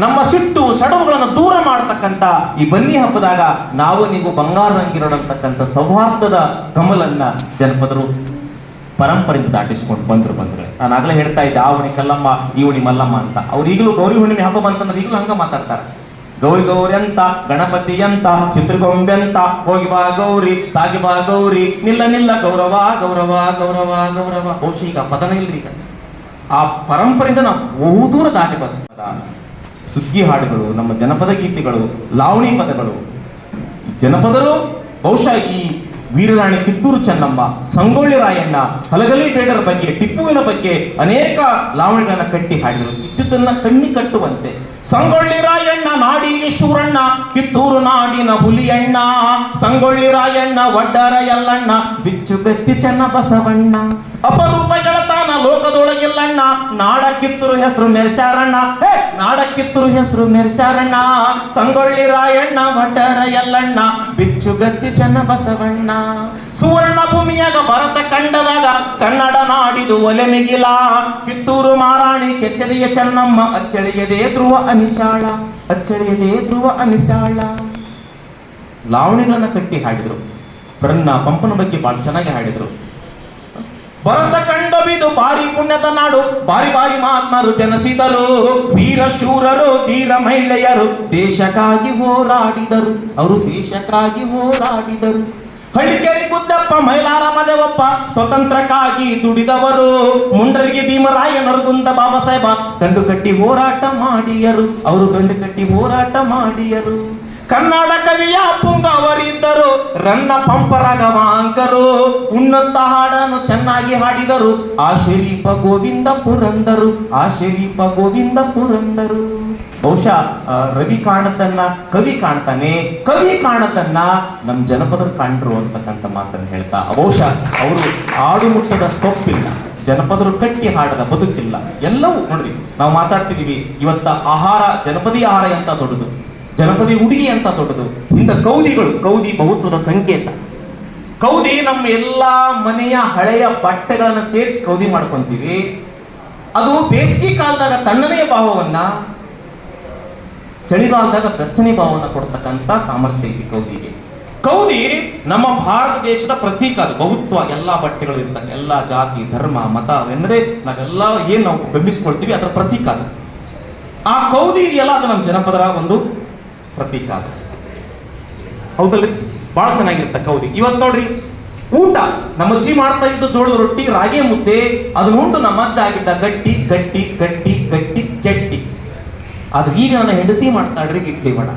ನಮ್ಮ ಸಿಟ್ಟು ಸಡವುಗಳನ್ನು ದೂರ ಮಾಡತಕ್ಕಂಥ ಈ ಬನ್ನಿ ಹಬ್ಬದಾಗ ನಾವು ನೀವು ಬಂಗಾರದಂಗಿರೋಡಂತಕ್ಕಂಥ ಸೌಹಾರ್ದದ ಕಮಲನ್ನ ಜನಪದರು ಪರಂಪರೆಯಿಂದ ದಾಟಿಸ್ಕೊಂಡು ಬಂದ್ರು ಬಂದ್ರೆ. ನಾನು ಆಗ್ಲೇ ಹೇಳ್ತಾ ಇದ್ದೆ, ಆ ಓಣಿ ಕಲ್ಲಮ್ಮ, ಈ ಓಣಿ ಮಲ್ಲಮ್ಮ ಅಂತ. ಅವ್ರು ಈಗಲೂ ಗೌರಿ ಹುಣ್ಣಿಮೆ ಹಬ್ಬ ಬಂತಂದ್ರೆ ಈಗಲೂ ಹಂಗ ಮಾತಾಡ್ತಾರೆ. ಗೌರಿ ಗೌರಿ ಅಂತ, ಗಣಪತಿ ಅಂತ, ಚಿತ್ರಗೊಂಬೆ ಅಂತ, ಹೋಗಿ ಬಾ ಗೌರಿ, ಸಾಗಿ ಬಾ ಗೌರಿ, ನಿಲ್ಲ ನಿಲ್ಲ ಗೌರವ ಗೌರವ ಗೌರವ ಗೌರವ. ಬಹುಶಃ ಈಗ ಪದನ ಇಲ್ರಿ. ಈಗ ಆ ಪರಂಪರೆಯಿಂದ ನಾವು ಬಹುದೂರ ದಾಟಿ ಬಂದ ಸುಗ್ಗಿ ಹಾಡುಗಳು, ನಮ್ಮ ಜನಪದ ಗೀತೆಗಳು, ಲಾವಣಿ ಪದಗಳು. ಜನಪದರು ಬಹುಶಃ ಈ ವೀರರಾಣಿ ಕಿತ್ತೂರು ಚೆನ್ನಮ್ಮ, ಸಂಗೊಳ್ಳಿ ರಾಯಣ್ಣ, ಹಲಗಲಿ ಬೇಡರ ಬಗ್ಗೆ, ಟಿಪ್ಪುವಿನ ಬಗ್ಗೆ ಅನೇಕ ಲಾವಣಿಗಳನ್ನ ಕಟ್ಟಿ ಹಾಡಿದರು. ಇದ್ದುದನ್ನ ಕಣ್ಣಿ ಕಟ್ಟುವಂತೆ. ಸಂಗೊಳ್ಳಿ ರಾಯಣ್ಣ ನಾಡಿಗೆ ಶೂರಣ್ಣ, ಕಿತ್ತೂರು ನಾಡಿನ ಹುಲಿಯಣ್ಣ, ಸಂಗೊಳ್ಳಿ ರಾಯಣ್ಣ ಒಡ್ಡರ ಯಲ್ಲಣ್ಣ, ಬಿಚ್ಚು ಬೆತ್ತಿ ಚೆನ್ನ ಬಸವಣ್ಣ, ಅಪರೂಪ ಗೆಳತಾನ ಲೋಕದೊಳಗಿಲ್ಲಣ್ಣ, ನಾಡ ಕಿತ್ತೂರು ಹೆಸರು ಮೆರ್ಶಾರಣ್ಣ, ನಾಡ ಕಿತ್ತೂರು ಹೆಸರು ಮೆರ್ಸಾರಣ್ಣ, ಸಂಗೊಳ್ಳಿ ರಾಯಣ್ಣ, ವಟರ ಯಲ್ಲಣ್ಣ, ಬಿಚ್ಚುಗತ್ತಿ ಚನ್ನಬಸವಣ್ಣ. ಸುವರ್ಣ ಭೂಮಿಯಾಗ ಭರತ ಖಂಡದಾಗ ಕನ್ನಡ ನಾಡಿದು ಒಲೆ ಮಿಗಿಲ, ಕಿತ್ತೂರು ಮಾರಾಣಿ ಕೆಚ್ಚಲಿಯ ಚೆನ್ನಮ್ಮ, ಅಚ್ಚಳಿಯದೆ ಧ್ರುವ ಅನಿಶಾಳ, ಅಚ್ಚಳಿಯದೆ ಧ್ರುವ ಅನಿಶಾಳ. ಲಾವಣಿಗಳನ್ನ ಕಟ್ಟಿ ಹಾಡಿದ್ರು. ಪ್ರನ್ನ ಪಂಪನ ಬಗ್ಗೆ ಬಹಳ ಚೆನ್ನಾಗಿ ಹಾಡಿದ್ರು. ಭರತ ಖಂಡವಿದು ಬಾರಿ ಪುಣ್ಯದ ನಾಡು, ಬಾರಿ ಬಾರಿ ಮಹಾತ್ಮರು ಜನಿಸಿದರು, ವೀರ ಶೂರರು ಧೀರ ಮಹಿಳೆಯರು ದೇಶಕ್ಕಾಗಿ ಹೋರಾಡಿದರು, ಅವರು ದೇಶಕ್ಕಾಗಿ ಹೋರಾಡಿದರು. ಹಳ್ಳಿಕೇರಿ ಗುದ್ದಪ್ಪ, ಮೈಲಾರ ಮದೇವಪ್ಪ ಸ್ವತಂತ್ರಕ್ಕಾಗಿ ದುಡಿದವರು, ಮುಂಡರಿಗೆ ಭೀಮರಾಯ, ನರಗುಂದ ಬಾಬಾ ಸಾಹೇಬ ದಂಡು ಕಟ್ಟಿ ಹೋರಾಟ ಮಾಡಿಯರು, ಅವರು ದಂಡು ಕಟ್ಟಿ ಹೋರಾಟ ಮಾಡಿಯರು. ಕನ್ನಡ ಕವಿಯ ಪುಂಗವರಿದ್ದರು, ರನ್ನ ಪಂಪ ರಾಘವಾಂಕರು, ಉನ್ನತ ಹಾಡನ್ನು ಚೆನ್ನಾಗಿ ಹಾಡಿದರು, ಆ ಶರೀಫ ಗೋವಿಂದ ಪುರಂದರು, ಆ ಶರೀಫ ಗೋವಿಂದ ಪುರಂದರು. ಬಹುಶಃ ರವಿ ಕಾಣದನ್ನ ಕವಿ ಕಾಣ್ತಾನೆ, ಕವಿ ಕಾಣದನ್ನ ನಮ್ ಜನಪದರು ಕಾಣ್ರು ಅಂತಕ್ಕಂಥ ಮಾತನ್ನು ಹೇಳ್ತಾ, ಬಹುಶಃ ಅವರು ಆಡು ಮುಟ್ಟದ ಸೊಪ್ಪಿಲ್ಲ, ಜನಪದರು ಕಟ್ಟಿ ಹಾಡದ ಬದುಕಿಲ್ಲ. ಎಲ್ಲವೂ ನೋಡ್ರಿ, ನಾವು ಮಾತಾಡ್ತಿದೀವಿ ಇವತ್ತ ಆಹಾರ, ಜನಪದಿ ಆಹಾರ ಅಂತ ದೊಡ್ಡದು, ಜನಪದಿ ಉಡುಗೆ ಅಂತ ದೊಡ್ಡದು. ಇಂದ ಕೌದಿಗಳು, ಕೌದಿ ಬಹುತ್ವದ ಸಂಕೇತ. ಕೌದಿ ನಮ್ಮ ಎಲ್ಲಾ ಮನೆಯ ಹಳೆಯ ಬಟ್ಟೆಗಳನ್ನ ಸೇರಿಸಿ ಕೌದಿ ಮಾಡ್ಕೊಂತೀವಿ. ಅದು ಬೇಸಿಗೆ ಕಾಲದಾಗ ತಣ್ಣನೆಯ ಭಾವವನ್ನ, ಚಳಿಗಾಲದಾಗ ಬೆಚ್ಚನೆ ಭಾವನ ಕೊಡ್ತಕ್ಕಂಥ ಸಾಮರ್ಥ್ಯ ಇದೆ ಕೌದಿಗೆ. ಕೌದಿ ನಮ್ಮ ಭಾರತ ದೇಶದ ಪ್ರತೀಕ, ಅದು ಬಹುತ್ವ. ಎಲ್ಲಾ ಬಟ್ಟೆಗಳು ಇರ್ತಕ್ಕ, ಎಲ್ಲಾ ಜಾತಿ ಧರ್ಮ ಮತ ಎಂದ್ರೆ ನಾವೆಲ್ಲ ಏನ್ ನಾವು ಬೆಂಬಿಸ್ಕೊಳ್ತೀವಿ ಅದರ ಪ್ರತೀಕ ಅದು. ಆ ಕೌದಿ ಇದೆಯಲ್ಲ, ಅದು ನಮ್ಮ ಜನಪದರ ಒಂದು ಪ್ರತೀಕ ಅದು. ಹೌದಲ್ರಿ? ಬಹಳ ಚೆನ್ನಾಗಿರುತ್ತೆ ಕೌದಿ. ಇವತ್ತು ನೋಡ್ರಿ, ಊಟ ನಮ್ಮ ಅಜ್ಜಿ ಮಾಡ್ತಾ ಇದ್ದು ಜೋಳದ ರೊಟ್ಟಿ, ರಾಗಿ ಮುದ್ದೆ, ಅದನ್ನ ಉಂಡು ನಮ್ಮ ಅಜ್ಜ ಆಗಿದ್ದ ಗಟ್ಟಿ ಗಟ್ಟಿ ಗಟ್ಟಿ ಗಟ್ಟಿ ಚಟ್ಟಿ. ಆದ್ರೆ ಈಗ ನನ್ನ ಹೆಂಡತಿ ಮಾಡ್ತಾಳ್ರಿ ಇಡ್ಲಿ ವಡ,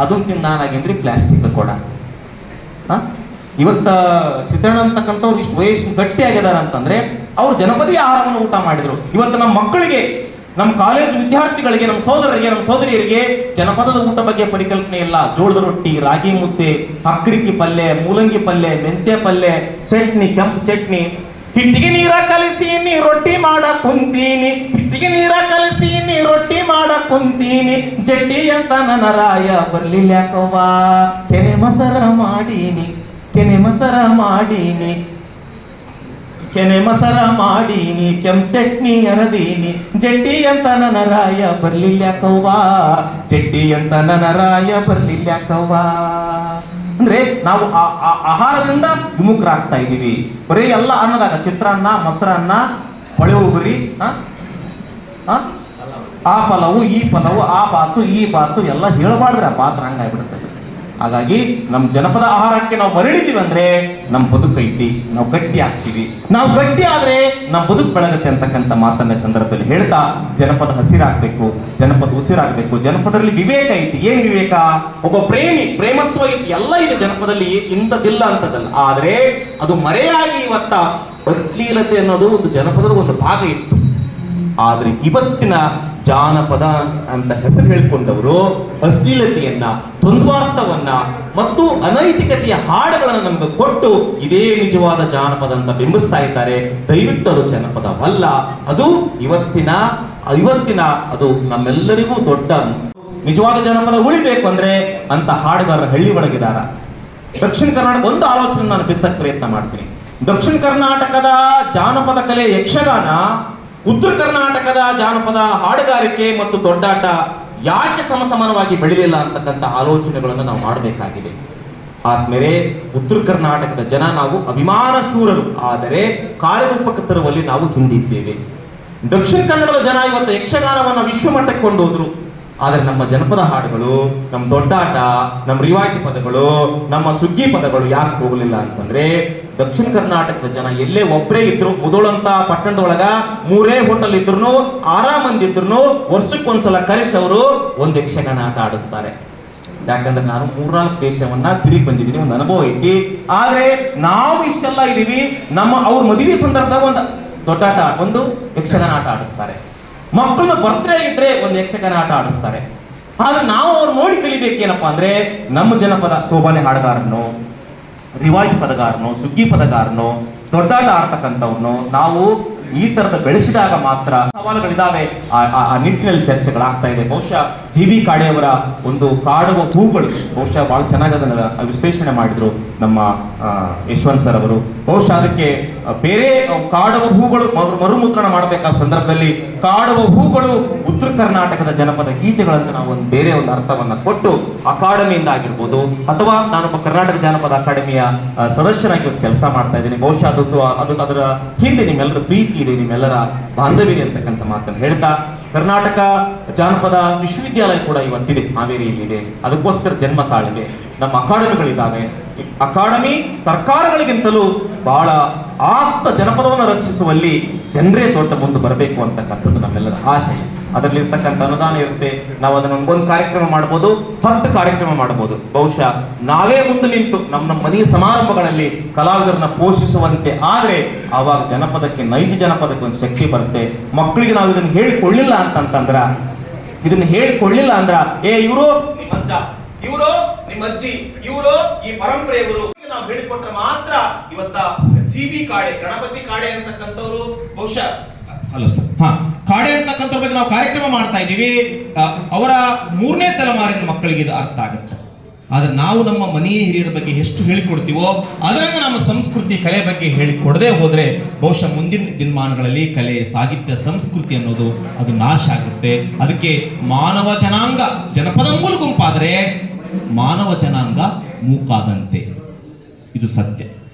ಅದನ್ನ ತಿಂದು ನಾನಾಗೇನ್ರಿ ಪ್ಲಾಸ್ಟಿಕ್ ಕೊಡ. ಇವತ್ತ ಸಿದ್ದಣ್ಣ ಅಂತಕ್ಕಂಥವ್ರು ಇಷ್ಟು ವಯಸ್ಸು ಗಟ್ಟಿ ಆಗಿದಾರ ಅಂತಂದ್ರೆ ಅವ್ರು ಜನಪದಿ ಆಹಾರವನ್ನು ಊಟ ಮಾಡಿದ್ರು. ಇವತ್ತು ನಮ್ಮ ಮಕ್ಕಳಿಗೆ, ನಮ್ಮ ಕಾಲೇಜ್ ವಿದ್ಯಾರ್ಥಿಗಳಿಗೆ, ನಮ್ಮ ಸೋದರರಿಗೆ, ನಮ್ಮ ಸೋದರಿಯರಿಗೆ ಜನಪದದ ಊಟ ಬಗ್ಗೆ ಪರಿಕಲ್ಪನೆ ಇಲ್ಲ. ಜೋಳದ ರೊಟ್ಟಿ, ರಾಗಿ ಮುದ್ದೆ, ಹಕ್ರಿಕಿ ಪಲ್ಯ, ಮೂಲಂಗಿ ಪಲ್ಯ, ಮೆಂತ್ಯ ಪಲ್ಯ, ಚಟ್ನಿ, ಕೆಂಪು ಚಟ್ನಿ. ಹಿಟ್ಟಿಗೆ ನೀರ ಕಲಸಿ ನೀ ರೊಟ್ಟಿ ಮಾಡ ಕುಂತೀನಿ, ಹಿಟ್ಟಿಗೆ ನೀರ ಕಲಸಿ ನೀ ರೊಟ್ಟಿ ಮಾಡ ಕುಂತೀನಿ, ಜಟ್ಟಿ ಅಂತ ನನ್ನ ರಾಯ ಬರ್ಲಿಲ್ಲ ಯಾಕವ್ವ, ಕೆನೆ ಮೊಸರ ಮಾಡೀನಿ, ಕೆನೆ ಮೊಸರ ಮಾಡೀನಿ, ಕೆನೆ ಮೊಸರ ಮಾಡೀನಿ, ಕೆಂಪ್ ಚಟ್ನಿ ಅರದೀನಿ, ಜಟ್ಟಿ ಅಂತ ನನ್ನ ರಾಯ ಬರ್ಲಿಲ್ಲ ಯಾಕವ್ವ, ಜಟ್ಟಿ ಅಂತ ನನ್ನ ರಾಯ ಬರ್ಲಿಲ್ಲ ಯಾಕವ್ವ. ಅಂದ್ರೆ ನಾವು ಆಹಾರದಿಂದ ವಿಮುಖರಾಗ್ತಾ ಇದೀವಿ. ಬರೀ ಎಲ್ಲ ಅನ್ನದಾಗ ಚಿತ್ರಾನ್ನ, ಮೊಸರನ್ನ, ಹೊಳೆ ಉಗುರಿ, ಆ ಪಲಾವು ಈ ಪಲಾವು, ಆ ಬಾತು ಈ ಬಾತು ಎಲ್ಲ ಹೇಳಬಾರ್ದ್ರೆ ಆ ಪಾತ್ರ ಹಂಗಾಗ್ಬಿಡುತ್ತೆ. ಹಾಗಾಗಿ ನಮ್ಮ ಜನಪದ ಆಹಾರಕ್ಕೆ ನಾವು ಮರಳಿದೀವಿ ಅಂದ್ರೆ ನಮ್ಮ ಬದುಕೈತಿ, ನಾವು ಗಟ್ಟಿ ಆಗ್ತೀವಿ. ನಾವು ಗಟ್ಟಿ ಆದ್ರೆ ನಮ್ಮ ಬದುಕು ಬೆಳಗತ್ತೆ ಅಂತಕ್ಕಂಥ ಮಾತನ್ನ ಸಂದರ್ಭದಲ್ಲಿ ಹೇಳ್ತಾ, ಜನಪದ ಹಸಿರಾಗ್ಬೇಕು, ಜನಪದ ಉಸಿರಾಗ್ಬೇಕು. ಜನಪದರಲ್ಲಿ ವಿವೇಕ ಐತಿ. ಏನ್ ವಿವೇಕ? ಒಬ್ಬ ಪ್ರೇಮಿ, ಪ್ರೇಮತ್ವ ಐತಿ, ಎಲ್ಲ ಇದೆ ಜನಪದಲ್ಲಿ, ಇಂಥದ್ದಿಲ್ಲ ಅಂತದಲ್ಲ. ಆದ್ರೆ ಅದು ಮರೆಯಾಗಿ ಇವತ್ತ ಅಶ್ಲೀಲತೆ ಅನ್ನೋದು ಒಂದು ಜನಪದದ ಒಂದು ಭಾಗ ಇತ್ತು. ಆದ್ರೆ ಇವತ್ತಿನ ಜಾನಪದ ಅಂತ ಹೆಸರು ಹೇಳ್ಕೊಂಡವರು ಅಶ್ಲೀಲತೆಯನ್ನ, ದ್ವಂದ್ವಾರ್ಥವನ್ನ ಮತ್ತು ಅನೈತಿಕತೆಯ ಹಾಡುಗಳನ್ನು ನಮ್ಗೆ ಕೊಟ್ಟು ಇದೇ ನಿಜವಾದ ಜಾನಪದ ಅಂತ ಬಿಂಬಿಸ್ತಾ ಇದ್ದಾರೆ. ದಯವಿಟ್ಟು ಅದು ಜನಪದವಲ್ಲ, ಅದು ಇವತ್ತಿನ ಅದು ನಮ್ಮೆಲ್ಲರಿಗೂ ದೊಡ್ಡ ನಿಜವಾದ ಜನಪದ ಉಳಿಬೇಕು ಅಂದ್ರೆ ಅಂತ ಹಾಡುಗಾರರ ಹಳ್ಳಿ ಒಳಗಿದಾರ. ದಕ್ಷಿಣ ಕರ್ನಾಟಕ ಒಂದು ಆಲೋಚನೆ ನಾನು ಬಿತ್ತಕ್ಕೆ ಪ್ರಯತ್ನ ಮಾಡ್ತೀನಿ. ದಕ್ಷಿಣ ಕರ್ನಾಟಕದ ಜಾನಪದ ಕಲೆ ಯಕ್ಷಗಾನ, ಉತ್ತರ ಕರ್ನಾಟಕದ ಜಾನಪದ ಹಾಡುಗಾರಿಕೆ ಮತ್ತು ದೊಡ್ಡಾಟ ಯಾಕೆ ಸಮಸಮಾನವಾಗಿ ಬೆಳಿಲಿಲ್ಲ ಅಂತಕ್ಕಂಥ ಆಲೋಚನೆಗಳನ್ನು ನಾವು ಮಾಡಬೇಕಾಗಿದೆ. ಆದ್ಮೇಲೆ ಉತ್ತರ ಕರ್ನಾಟಕದ ಜನ ನಾವು ಅಭಿಮಾನ ಶೂರರು, ಆದರೆ ಕಾಲರೂಪಕ್ಕೆ ತರುವಲ್ಲಿ ನಾವು ಹಿಂದಿದ್ದೇವೆ. ದಕ್ಷಿಣ ಕನ್ನಡದ ಜನ ಇವತ್ತು ಯಕ್ಷಗಾನವನ್ನು ವಿಶ್ವಮಟ್ಟಕ್ಕೆ ಕೊಂಡೋದ್ರು. ಆದ್ರೆ ನಮ್ಮ ಜನಪದ ಹಾಡುಗಳು, ನಮ್ಮ ದೊಡ್ಡಾಟ, ನಮ್ಮ ರಿವಾಯಿತಿ ಪದಗಳು, ನಮ್ಮ ಸುಗ್ಗಿ ಪದಗಳು ಯಾಕೆ ಹೋಗಲಿಲ್ಲ ಅಂತಂದ್ರೆ, ದಕ್ಷಿಣ ಕರ್ನಾಟಕದ ಜನ ಎಲ್ಲೇ ಒಬ್ಬರೇ ಇದ್ರು, ಮುದೋಳಂತ ಪಟ್ಟಣದೊಳಗ 3 ಹೋಟೆಲ್ ಇದ್ರು, 6 ಮಂದಿ ಇದ್ರು, ವರ್ಷಕ್ಕೊಂದ್ಸಲ ಕರೆಸವರು ಒಂದು ಯಕ್ಷಗಾನ ಆಟ ಆಡಿಸ್ತಾರೆ. ಯಾಕಂದ್ರೆ ನಾನು 3-4 ದೇಶವನ್ನ ತಿರುಗಿ ಬಂದಿದ್ದೀನಿ, ಒಂದು ಅನುಭವ ಐತಿ. ಆದ್ರೆ ನಾವು ಇಷ್ಟೆಲ್ಲ ಇದೀವಿ, ಅವ್ರ ಮದುವೆ ಸಂದರ್ಭದಾಗ ಒಂದು ದೊಡ್ಡಾಟ, ಒಂದು ಯಕ್ಷಗಾನ ಆಟ ಆಡಿಸ್ತಾರೆ. ಮಕ್ಕಳು ಬರ್ತ್ಡೇ ಇದ್ರೆ ಒಂದು ಯಕ್ಷಗಾನ ಆಟ ಆಡಿಸ್ತಾರೆ. ಆದ್ರೆ ನಾವು ಅವ್ರು ನೋಡಿ ಕಲಿಬೇಕೇನಪ್ಪಾ ಅಂದ್ರೆ, ನಮ್ಮ ಜನಪದ ಸೋಬಾನೆ ಹಾಡುಗಾರನು, ರಿವಾಯಿತಿ ಪದಗಾರನು, ಸುಗ್ಗಿ ಪದಗಾರನು, ದೊಡ್ಡಾಟ ಆಡ್ತಕ್ಕಂಥವ್ನು ನಾವು ಈ ತರದ ಬೆಳೆಸಿದಾಗ ಮಾತ್ರ ಸವಾಲುಗಳಿದಾವೆ. ಆ ನಿಟ್ಟಿನಲ್ಲಿ ಚರ್ಚೆಗಳಾಗ್ತಾ ಇದೆ. ಬಹುಶಃ ಜಿ.ಬಿ. ಕಾಡೆಯವರ ಒಂದು ಕಾಡುವ ಹೂಗಳು ಬಹುಶಃ ಬಹಳ ಚೆನ್ನಾಗಿ ಅದನ್ನ ವಿಶ್ಲೇಷಣೆ ಮಾಡಿದ್ರು ನಮ್ಮ ಯಶವಂತ್ ಸರ್ ಅವರು. ಬಹುಶಃ ಅದಕ್ಕೆ ಬೇರೆ ಕಾಡುವ ಹೂಗಳು ಮರುಮುದ್ರಣ ಮಾಡಬೇಕಾದ ಸಂದರ್ಭದಲ್ಲಿ ಕಾಡುವ ಹೂಗಳು ಉತ್ತರ ಕರ್ನಾಟಕದ ಜನಪದ ಗೀತೆಗಳಂತ ನಾವು ಒಂದು ಬೇರೆ ಒಂದು ಅರ್ಥವನ್ನ ಕೊಟ್ಟು ಅಕಾಡೆಮಿಯಿಂದ ಆಗಿರ್ಬೋದು, ಅಥವಾ ನಾನೊಬ್ಬ ಕರ್ನಾಟಕ ಜಾನಪದ ಅಕಾಡೆಮಿಯ ಸದಸ್ಯನಾಗಿ ಕೆಲಸ ಮಾಡ್ತಾ ಇದ್ದೀನಿ. ಬಹುಶಃ ಅದು ಅದರ ಹಿಂದೆ ನಿಮ್ಮೆಲ್ಲರ ಪ್ರೀತಿ ಇದೆ, ನಿಮ್ಮೆಲ್ಲರ ಬಾಂಧವ್ಯ ಇದೆ ಅಂತಕ್ಕಂಥ ಮಾತನ್ನು ಹೇಳ್ತಾ, ಕರ್ನಾಟಕ ಜಾನಪದ ವಿಶ್ವವಿದ್ಯಾಲಯ ಕೂಡ ಇವತ್ತಿದೆ, ಹಾವೇರಿಯಲ್ಲಿದೆ. ಅದಕ್ಕೋಸ್ಕರ ಜನ್ಮ ತಾಳಿದೆ. ನಮ್ಮ ಅಕಾಡೆಮಿಗಳಿದ್ದಾವೆ. ಅಕಾಡೆಮಿ ಸರ್ಕಾರಗಳಿಗಿಂತಲೂ ಬಹಳ ಆಪ್ತ ಜನಪದವನ್ನು ರಕ್ಷಿಸುವಲ್ಲಿ ಜನರೇ ದೊಡ್ಡ ಮುಂದೆ ಬರಬೇಕು ಅಂತಕ್ಕಂಥದ್ದು ನಮ್ಮೆಲ್ಲರ ಆಸೆ. ಅದರಲ್ಲಿ ಇರ್ತಕ್ಕಂಥ ಅನುದಾನ ಇರುತ್ತೆ. ನಾವು ಅದನ್ನು ಒಂದು ಕಾರ್ಯಕ್ರಮ ಮಾಡ್ಬೋದು, 10 ಕಾರ್ಯಕ್ರಮ ಮಾಡ್ಬೋದು. ಬಹುಶಃ ನಾವೇ ಮುಂದೆ ನಿಂತು ನಮ್ಮ ಮನೆಯ ಸಮಾರಂಭಗಳಲ್ಲಿ ಕಲಾವಿದರನ್ನ ಪೋಷಿಸುವಂತೆ ಆದ್ರೆ ಆವಾಗ ಜನಪದಕ್ಕೆ, ನೈಜ ಜನಪದಕ್ಕೆ ಒಂದು ಶಕ್ತಿ ಬರುತ್ತೆ. ಮಕ್ಕಳಿಗೆ ನಾವು ಇದನ್ನ ಹೇಳಿಕೊಳ್ಳಿಲ್ಲ ಅಂತಂದ್ರ ಇವರು ನಿಮ್ಮ ಅಜ್ಜ, ಇವರು ನಿಮ್ಮ ಅಜ್ಜಿ, ಇವರು ಈ ಪರಂಪರೆಯವರು ನಾವು ಹೇಳಿಕೊಟ್ರೆ ಮಾತ್ರ ಇವತ್ತ ಜಿ.ಬಿ. ಕಾಡೆ, ಗಣಪತಿ ಕಾಡೆ ಅಂತಕ್ಕಂಥವ್ರು ಬಹುಶಃ ಹಲೋ ಸರ್ ಕಾಡೆ ಅಂತಕ್ಕಂಥವ್ರ ಬಗ್ಗೆ ನಾವು ಕಾರ್ಯಕ್ರಮ ಮಾಡ್ತಾ ಇದ್ದೀವಿ. ಅವರ 3ನೇ ತಲೆಮಾರಿನ ಮಕ್ಕಳಿಗೆ ಇದು ಅರ್ಥ ಆಗುತ್ತೆ. ಆದ್ರೆ ನಾವು ನಮ್ಮ ಮನೆಯ ಹಿರಿಯರ ಬಗ್ಗೆ ಎಷ್ಟು ಹೇಳಿಕೊಡ್ತೀವೋ ಅದರಂಗ ನಮ್ಮ ಸಂಸ್ಕೃತಿ, ಕಲೆ ಬಗ್ಗೆ ಹೇಳಿಕೊಡದೆ ಹೋದ್ರೆ ಬಹುಶಃ ಮುಂದಿನ ದಿನಮಾನಗಳಲ್ಲಿ ಕಲೆ, ಸಾಹಿತ್ಯ, ಸಂಸ್ಕೃತಿ ಅನ್ನೋದು ಅದು ನಾಶ ಆಗುತ್ತೆ. ಅದಕ್ಕೆ ಮಾನವ ಜನಾಂಗ ಜನಪದ ಮೂಲ ಗುಂಪಾದರೆ ಮಾನವ ಜನಾಂಗ ಮೂಕಾದಂತೆ, ಇದು ಸತ್ಯ.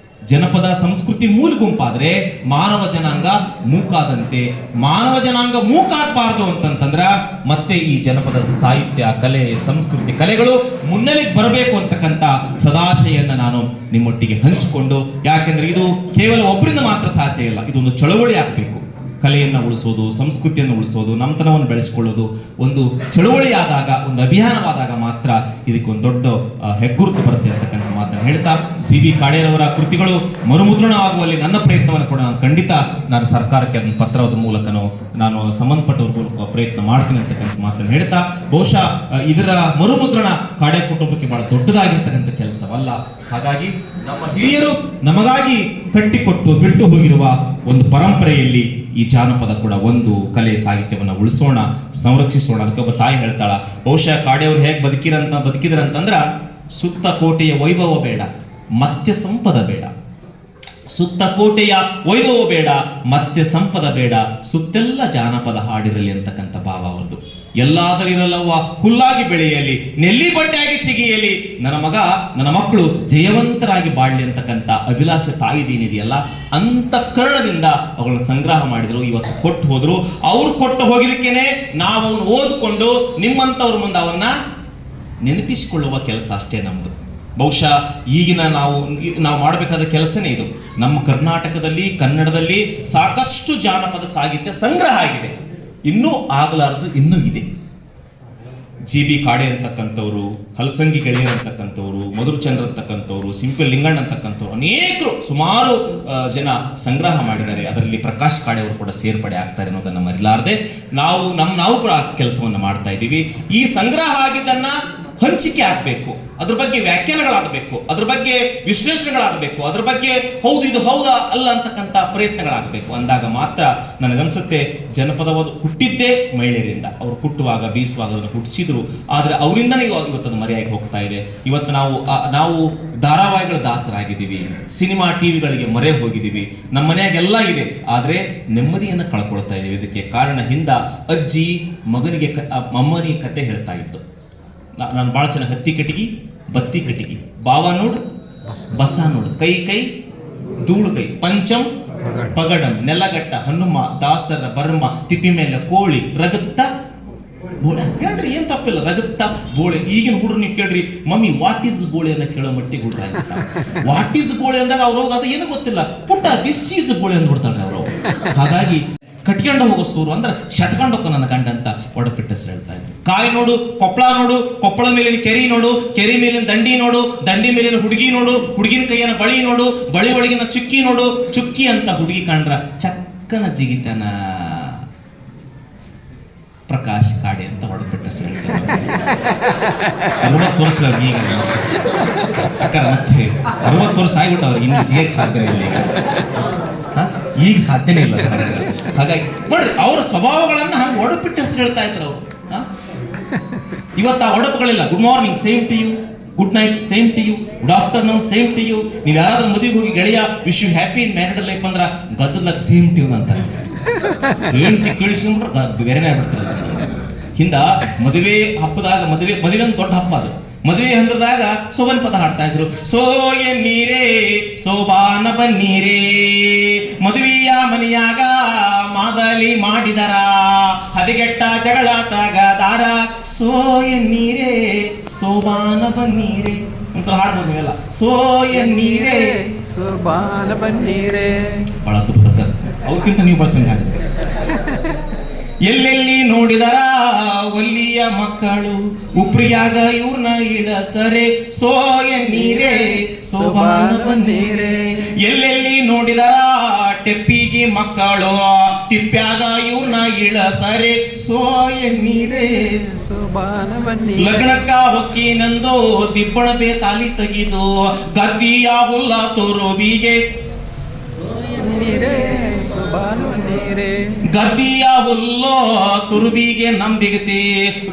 ಜನಪದ ಸಂಸ್ಕೃತಿ ಮೂಲ ಗುಂಪಾದ್ರೆ ಮಾನವ ಜನಾಂಗ ಮೂಕಾದಂತೆ. ಮಾನವ ಜನಾಂಗ ಮೂಕಾಗಬಾರ್ದು ಅಂತಂದ್ರ ಮತ್ತೆ ಈ ಜನಪದ ಸಾಹಿತ್ಯ, ಕಲೆ, ಸಂಸ್ಕೃತಿ, ಕಲೆಗಳು ಮುನ್ನೆಲೆಗೆ ಬರಬೇಕು ಅಂತಕ್ಕಂಥ ಸದಾಶೆಯನ್ನ ನಾನು ನಿಮ್ಮೊಟ್ಟಿಗೆ ಹಂಚಿಕೊಂಡು, ಯಾಕೆಂದ್ರೆ ಇದು ಕೇವಲ ಒಬ್ಬರಿಂದ ಮಾತ್ರ ಸಾಧ್ಯ ಇಲ್ಲ, ಇದೊಂದು ಚಳವಳಿ ಆಗಬೇಕು. ಕಲೆಯನ್ನು ಉಳಿಸೋದು, ಸಂಸ್ಕೃತಿಯನ್ನು ಉಳಿಸೋದು, ನಮ್ಮತನವನ್ನು ಬೆಳೆಸಿಕೊಳ್ಳೋದು ಒಂದು ಚಳುವಳಿಯಾದಾಗ, ಒಂದು ಅಭಿಯಾನವಾದಾಗ ಮಾತ್ರ ಇದಕ್ಕೆ ಒಂದು ದೊಡ್ಡ ಹೆಗ್ಗುರುತು ಬರುತ್ತೆ ಅಂತಕ್ಕಂಥ ಮಾತನ್ನು ಹೇಳ್ತಾ, ಜಿ.ಬಿ. ಕಾಡೆಯವರ ಕೃತಿಗಳು ಮರುಮುದ್ರಣ ಆಗುವಲ್ಲಿ ನನ್ನ ಪ್ರಯತ್ನವನ್ನು ಕೂಡ ನಾನು ಸರ್ಕಾರಕ್ಕೆ ಅದನ್ನು ಪತ್ರದ ಮೂಲಕನೋ ನಾನು ಸಂಬಂಧಪಟ್ಟವ್ರ ಮೂಲಕ ಪ್ರಯತ್ನ ಮಾಡ್ತೀನಿ ಅಂತಕ್ಕಂಥ ಮಾತನ್ನು ಹೇಳ್ತಾ, ಬಹುಶಃ ಇದರ ಮರುಮುದ್ರಣ ಕಾಡೆ ಕುಟುಂಬಕ್ಕೆ ಬಹಳ ದೊಡ್ಡದಾಗಿರ್ತಕ್ಕಂಥ ಕೆಲಸವಲ್ಲ. ಹಾಗಾಗಿ ನಮ್ಮ ಹಿರಿಯರು ನಮಗಾಗಿ ಕಟ್ಟಿಕೊಟ್ಟು ಬಿಟ್ಟು ಹೋಗಿರುವ ಒಂದು ಪರಂಪರೆಯಲ್ಲಿ ಈ ಜಾನಪದ ಕೂಡ ಒಂದು ಕಲೆ, ಸಾಹಿತ್ಯವನ್ನು ಉಳಿಸೋಣ, ಸಂರಕ್ಷಿಸೋಣ. ಅದಕ್ಕೊಬ್ಬ ತಾಯಿ ಹೇಳ್ತಾಳ, ಬಹುಶಃ ಕಾಡೆಯವರು ಹೇಗೆ ಬದುಕಿದ್ರಂತಂದ್ರ ಸುತ್ತ ಕೋಟೆಯ ವೈಭವ ಬೇಡ, ಮತ್ಯ ಸಂಪದ ಬೇಡ. ಸುತ್ತ ಕೋಟೆಯ ವೈಭವ ಬೇಡ, ಮತ್ಯ ಸಂಪದ ಬೇಡ, ಸುತ್ತೆಲ್ಲ ಜಾನಪದ ಹಾಡಿರಲಿ ಅಂತಕ್ಕಂಥ ಭಾವ ಅವರದು. ಎಲ್ಲಾದರಿರಲ್ಲವ್ವ ಹುಲ್ಲಾಗಿ ಬೆಳೆಯಲಿ, ನೆಲ್ಲಿ ಬಡ್ಡೆಯಾಗಿ ಚಿಗಿಯಲಿ, ನನ್ನ ಮಗ ನನ್ನ ಮಕ್ಕಳು ಜಯವಂತರಾಗಿ ಬಾಳ್ಲಿ ಅಂತಕ್ಕಂಥ ಅಭಿಲಾಷೆ ತಾಯಿದೇನಿದೆಯಲ್ಲ, ಅಂತ ಕರ್ಣದಿಂದ ಅವುಗಳನ್ನ ಸಂಗ್ರಹ ಮಾಡಿದ್ರು. ಇವತ್ತು ಕೊಟ್ಟು ಹೋದ್ರು. ಅವ್ರು ಕೊಟ್ಟು ಹೋಗಿದಕ್ಕೇನೆ ನಾವು ಅವನು ಓದ್ಕೊಂಡು ನಿಮ್ಮಂಥವ್ರ ಮುಂದೆ ಅವನ್ನ ನೆನಪಿಸಿಕೊಳ್ಳುವ ಕೆಲಸ ಅಷ್ಟೇ ನಮ್ದು. ಬಹುಶಃ ಈಗಿನ ನಾವು ಮಾಡಬೇಕಾದ ಕೆಲಸನೇ ಇದು. ನಮ್ಮ ಕರ್ನಾಟಕದಲ್ಲಿ, ಕನ್ನಡದಲ್ಲಿ ಸಾಕಷ್ಟು ಜಾನಪದ ಸಾಹಿತ್ಯ ಸಂಗ್ರಹ ಆಗಿದೆ, ಇನ್ನೂ ಆಗಲಾರದು ಇನ್ನೂ ಇದೆ. ಜಿ.ಬಿ. ಕಾಡೆ ಅಂತಕ್ಕಂಥವ್ರು, ಹಲಸಂಗಿ ಗೆಳೆಯರ್ ಅಂತಕ್ಕಂಥವ್ರು, ಮಧುರಚಂದ್ರ ಅಂತಕ್ಕಂಥವ್ರು, ಸಿಂಪಲ್ ಲಿಂಗಣ್ಣ ಅಂತಕ್ಕಂಥವ್ರು, ಅನೇಕರು ಸುಮಾರು ಜನ ಸಂಗ್ರಹ ಮಾಡಿದ್ದಾರೆ. ಅದರಲ್ಲಿ ಪ್ರಕಾಶ್ ಕಾಡೆ ಅವರು ಕೂಡ ಸೇರ್ಪಡೆ ಆಗ್ತಾರೆ ಅನ್ನೋದನ್ನ ಮರಿಲಾರದೆ ನಾವು ಕೂಡ ಕೆಲಸವನ್ನು ಮಾಡ್ತಾ ಇದ್ದೀವಿ. ಈ ಸಂಗ್ರಹ ಆಗಿದ್ದನ್ನ ಹಂಚಿಕೆ ಆಗಬೇಕು, ಅದ್ರ ಬಗ್ಗೆ ವ್ಯಾಖ್ಯಾನಗಳಾಗಬೇಕು, ಅದ್ರ ಬಗ್ಗೆ ವಿಶ್ಲೇಷಣೆಗಳಾಗಬೇಕು, ಅದ್ರ ಬಗ್ಗೆ ಹೌದು ಇದು ಹೌದಾ ಅಲ್ಲ ಅಂತಕ್ಕಂಥ ಪ್ರಯತ್ನಗಳಾಗಬೇಕು. ಅಂದಾಗ ಮಾತ್ರ ನನಗನ್ಸುತ್ತೆ ಜನಪದವಾದ ಹುಟ್ಟಿದ್ದೇ ಮಹಿಳೆಯರಿಂದ. ಅವರು ಕುಟ್ಟುವಾಗ, ಬೀಸುವಾಗ ಅದನ್ನು ಹುಟ್ಟಿಸಿದ್ರು, ಆದರೆ ಅವರಿಂದನೇ ಇವತ್ತದು ಮರೆಯಾಗಿ ಹೋಗ್ತಾ ಇದೆ. ಇವತ್ತು ನಾವು ಧಾರಾವಾಹಿಗಳ ದಾಸರಾಗಿದ್ದೀವಿ, ಸಿನಿಮಾ ಟಿವಿಗಳಿಗೆ ಮೊರೆ ಹೋಗಿದ್ದೀವಿ, ನಮ್ಮ ಮನೆಯಾಗೆಲ್ಲ ಇದೆ, ಆದರೆ ನೆಮ್ಮದಿಯನ್ನು ಕಳ್ಕೊಳ್ತಾ ಇದ್ದೀವಿ. ಇದಕ್ಕೆ ಕಾರಣ ಅಜ್ಜಿ ಮಗನಿಗೆ ಅಮ್ಮನಿಗೆ ಕತೆ ಹೇಳ್ತಾ ಇತ್ತು. ನಾನು ಭಾಳ ಚೆನ್ನಾಗಿ ಹತ್ತಿ ಕಟ್ಟಿಗಿ ಬತ್ತಿ ಕಟ್ಟಿಗಿ, ಬಾವ ನೋಡು ಬಸ ನೋಡು, ಕೈ ಕೈ ಧೂಳು ಕೈ, ಪಂಚಂ ಪಗಡಂ, ನೆಲಗಟ್ಟ ಹನುಮ, ದಾಸರ ಬರ್ಮ, ತಿಪ್ಪಿ ಮೇಲೆ ಕೋಳಿ, ರಗತ್ತ ಬೋಳೆ. ಹೇಳ್ರಿ ಏನ್ ತಪ್ಪಿಲ್ಲ, ರಗತ್ತ ಬೋಳೆ. ಈಗಿನ ಹುಡುಗರು ನೀವು ಕೇಳ್ರಿ, ಮಮ್ಮಿ ವಾಟ್ ಈಸ್ ಬೋಳೆ ಅನ್ನ ಕೇಳೋ ಮಟ್ಟಿಗೆ ಹುಡ್ರ ವಾಟ್ ಈಸ್ ಬೋಳೆ ಅಂದಾಗ ಅವ್ರು ಅದು ಏನೂ ಗೊತ್ತಿಲ್ಲ, ಪುಟ್ಟ ದಿಸ್ ಈಸ್ ಬೋಳೆ ಅಂದ್ಬಿಡ್ತಾಳೆ ಅವರು. ಹಾಗಾಗಿ ಕಟ್ಕೊಂಡು ಹೋಗೋ ಸೂರು ಅಂದ್ರೆ ಶಟ್ಕೊಂಡು ಹೋಗೋ ನನ್ನ ಗಂಡ ಅಂತ ಒಡಪಿಟ್ಟ ಹೆಸರು ಹೇಳ್ತಾ ಇದ್ರು. ಕಾಯಿ ನೋಡು, ಕೊಪ್ಪಳ ನೋಡು, ಕೊಪ್ಪಳ ಮೇಲಿನ ಕೆರಿ ನೋಡು, ಕೆರಿ ಮೇಲಿನ ದಂಡಿ ನೋಡು, ದಂಡಿ ಮೇಲಿನ ಹುಡುಗಿ ನೋಡು, ಹುಡುಗಿನ ಕೈಯನ ಬಳಿ ನೋಡು, ಬಳಿ ಒಳಗಿನ ಚುಕ್ಕಿ ನೋಡು, ಚುಕ್ಕಿ ಅಂತ ಹುಡುಗಿ ಕಂಡ್ರ ಚಕ್ಕನ ಜಿಗಿತನ. ಪ್ರಕಾಶ್ ಕಾಡೆ ಅಂತ ಹೊಡೆದ್ಬಿಟ್ಟ ಹೆಸರು ಹೇಳ್ತಾರೆ. 60 ವರ್ಷ ಈಗ ಯಾಕಂದ್ರೆ ಮತ್ತೆ 60 ವರ್ಷ ಆಗ್ಬಿಟ್ಟು ಅವ್ರಿಗೆ ಇನ್ನು ಜಿಯಕ್ಕೆ ಸಾಧ್ಯ ಇಲ್ಲ ಈಗ. ಈಗ ಸಾಧ್ಯನೇ ಇಲ್ಲ. ಹಾಗಾಗಿ ನೋಡ್ರಿ ಅವರ ಸ್ವಭಾವಗಳನ್ನ ಹಂಗೆ ಒಡಪಿಟ್ಟು ಹೆಸರು ಹೇಳ್ತಾ ಇದ್ರು ಅವರು. ಇವತ್ತು ಆ ಒಡಪುಗಳಿಲ್ಲ. Good morning same to you, good night same to you, good afternoon same to you. ನೀವು ಯಾರಾದ್ರೂ ಮದುವೆಗೆ ಹೋಗಿ ಗೆಳೆಯ wish you happy in married life ಅಂದ್ರ ಗದ್ದಲಾಗ ಸೇಮ್ ಟು ಯು ಅಂತಾರೆ. ಹೆಂಡತಿ ಕೇಳಿಸ್ಕೊಂಡ್ಬಿಟ್ರೆ ಬೇರೆನೇ ಆಗ್ಬಿಡ್ತಾರೆ. ಹಿಂದ ಮದುವೆ ಹಬ್ಬದಾಗ ಮದುವೆ ಒಂದು ದೊಡ್ಡ ಹಬ್ಬ ಅದು. ಮದುವೆ ಹಂದ್ರದಾಗ ಸೋಬನ್ ಪದ ಹಾಡ್ತಾ ಇದ್ರು. ಸೋ ಎನ್ನೀರೇ ಸೋಬಾನ ಬನ್ನೀರೇ, ಮದುವೆಯ ಮನೆಯಾಗ ಮಾದಲಿ ಮಾಡಿದರ, ಹದಿಗೆಟ್ಟ ಜಗಳ ತಗದಾರ, ಸೋ ಎನ್ನೀರೇ ಸೋಬಾನ ಬನ್ನೀರೇ ಅಂತ ಹಾಡ್ಬೋದು ನೀವೆಲ್ಲ. ಸೋ ಎನ್ನೀರೇ ಸೋಬಾನ ಬನ್ನೀರೇ. ಬಹಳ ಅದ್ಭುತ ಸರ್, ಅವ್ರಿಗಿಂತ ನೀವು ಬಹಳ ಚಂದ ಹಾಡಿದ್ರೆ. ಎಲ್ಲೆಲ್ಲಿ ನೋಡಿದರ ಒಲ್ಲಿಯ ಮಕ್ಕಳು, ಉಪ್ರಿಯಾಗ ಇವ್ರನ್ನ ಇಳಸರೆ, ಸೋ ಎನ್ನೀರೇ ಸೋಬಾನ ಬನ್ನೀರೇ. ಎಲ್ಲೆಲ್ಲಿ ನೋಡಿದರ ಟೆಪ್ಪಿಗೆ ಮಕ್ಕಳು, ತಿಪ್ಪ್ಯಾಗ ಇವ್ರನ್ನ ಇಳಸರೆ, ಸೋ ಎನ್ನೀರೇ ಸೋಬಾನ ಬನ್ನೀರೇ. ಲಗ್ನಕ್ಕ ಹೊಕ್ಕಿನಂದು ದಿಬ್ಬಣಬೆ ತಾಲಿ ತೆಗಿದು, ಗದ್ದಿಯ ಹುಲ್ಲ ತೋರೋಬಿಗೆ, ಗದ್ದಿಯ ಹುಲ್ಲೋ ತುರುಬಿಗೆ ನಂಬಿಗತಿ,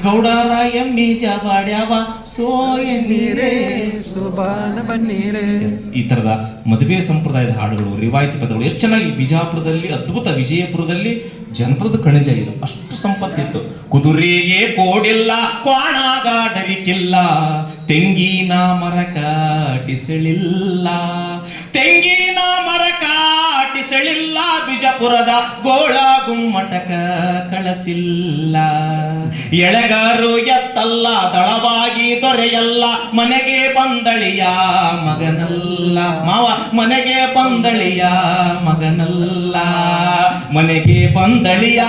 ಗೌಡರ ಎಮ್ಮಿ ಜಬಾಡ್ಯಾವ, ಸೋ ಎನ್ನೀರೇ ಸೋಬಾನ ಬನ್ನೀರೇ. ಈ ತರದ ಮದುವೆ ಸಂಪ್ರದಾಯದ ಹಾಡುಗಳು, ರಿವಾಯತಿ ಪದಗಳು ಎಷ್ಟು ಚೆನ್ನಾಗಿ ಬಿಜಾಪುರದಲ್ಲಿ, ಅದ್ಭುತ ವಿಜಯಪುರದಲ್ಲಿ ಜನಪದ ಕಣಜ ಇದು. ಅಷ್ಟು ಸಂಪತ್ತಿತ್ತು. ಕುದುರೆಗೆ ಕೋಡಿಲ್ಲ, ಕ್ವಾಣಾಗ ಡರಿಕಿಲ್ಲ, ತೆಂಗಿನ ಮರಕ ಟಿಸಳಿಲ್ಲ, ತೆಂಗಿನ ಮರಕ ಟಿಸಳಿಲ್ಲ, ಬಿಜಾಪುರದ ಗೋಳ ಗುಮ್ಮಟಕ ಕಳಸಿಲ್ಲ. ಎಳೆಗಾರು ಎತ್ತಲ್ಲ, ದಳವಾಗಿ ದೊರೆಯಲ್ಲ, ಮನೆಗೆ ಬಂದಳಿಯ ಮಗನಲ್ಲ, ಮಾವ ಮನೆಗೆ ಬಂದಳಿಯ ಮಗನಲ್ಲ, ಮನೆಗೆ ಬಂದಳಿಯ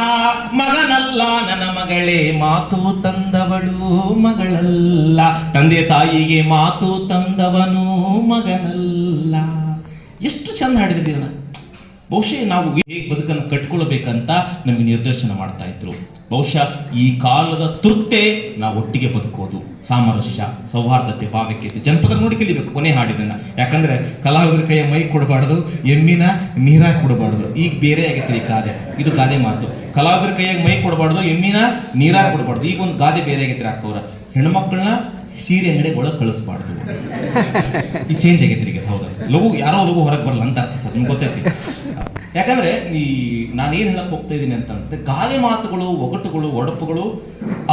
ಮಗನಲ್ಲ, ನನ್ನ ಮಗಳೇ ಮಾತು ತಂದವಳು ಮಗಳಲ್ಲ, ತಂದೆ ತಾಯಿಗೆ ಮಾತು ತಂದವನು ಮಗನಲ್ಲ. ಎಷ್ಟು ಚಂದ ಹಾಡಿದ್ರಿ ಇದನ್ನ. ಬಹುಶಃ ನಾವು ಹೇಗೆ ಬದುಕನ್ನು ಕಟ್ಕೊಳ್ಬೇಕಂತ ನಮಗೆ ನಿರ್ದೇಶನ ಮಾಡ್ತಾ ಇದ್ರು. ಬಹುಶಃ ಈ ಕಾಲದ ತುರ್ತೆ ನಾವು ಒಟ್ಟಿಗೆ ಬದುಕೋದು, ಸಾಮರಸ್ಯ, ಸೌಹಾರ್ದತೆ, ಭಾವೈಕ್ಯತೆ. ಜನಪದ ನೋಡಿ ಕಲಿಬೇಕು ಕೊನೆ ಹಾಡಿದನ್ನ. ಯಾಕಂದ್ರೆ ಕಲಾವಿದರ ಕೈಯ ಮೈ ಕೊಡಬಾರ್ದು, ಎಮ್ಮಿನ ನೀರಾಗ ಕೊಡಬಾರ್ದು. ಈಗ ಬೇರೆ ಆಗೈತೆ ಈ ಗಾದೆ, ಇದು ಗಾದೆ ಮಾತು. ಕಲಾವಿದರ ಕೈಯಾಗ ಮೈ ಕೊಡಬಾರ್ದು, ಎಮ್ಮಿನ ನೀರಾಗ ಕೊಡಬಾರ್ದು. ಈಗ ಒಂದು ಗಾದೆ ಬೇರೆ ಆಗೈತೆ ಹಾಕೋರ. ಹೆಣ್ಮಕ್ಳನ್ನ ಸೀರೆ ಅಂಗಡಿ ಒಳಗೆ ಕಳಿಸ್ಬಾರ್ದು. ಈ ಚೇಂಜ್ ಆಗೈತ್ರಿ ಈಗ. ಹೌದು, ಲಘು ಯಾರೋ ಲಘು ಹೊರಗೆ ಬರಲ್ಲ ಅಂತ ಅರ್ಥ ಸರ್, ನಿಮ್ಗೆ ಗೊತ್ತೈತಿ. ಯಾಕಂದ್ರೆ ಈ ನಾನೇನ್ ಹೇಳಕ್ ಹೋಗ್ತಾ ಇದ್ದೀನಿ ಅಂತಂದ್ರೆ, ಗಾದೆ ಮಾತುಗಳು, ಒಗಟುಗಳು, ಒಡಪುಗಳು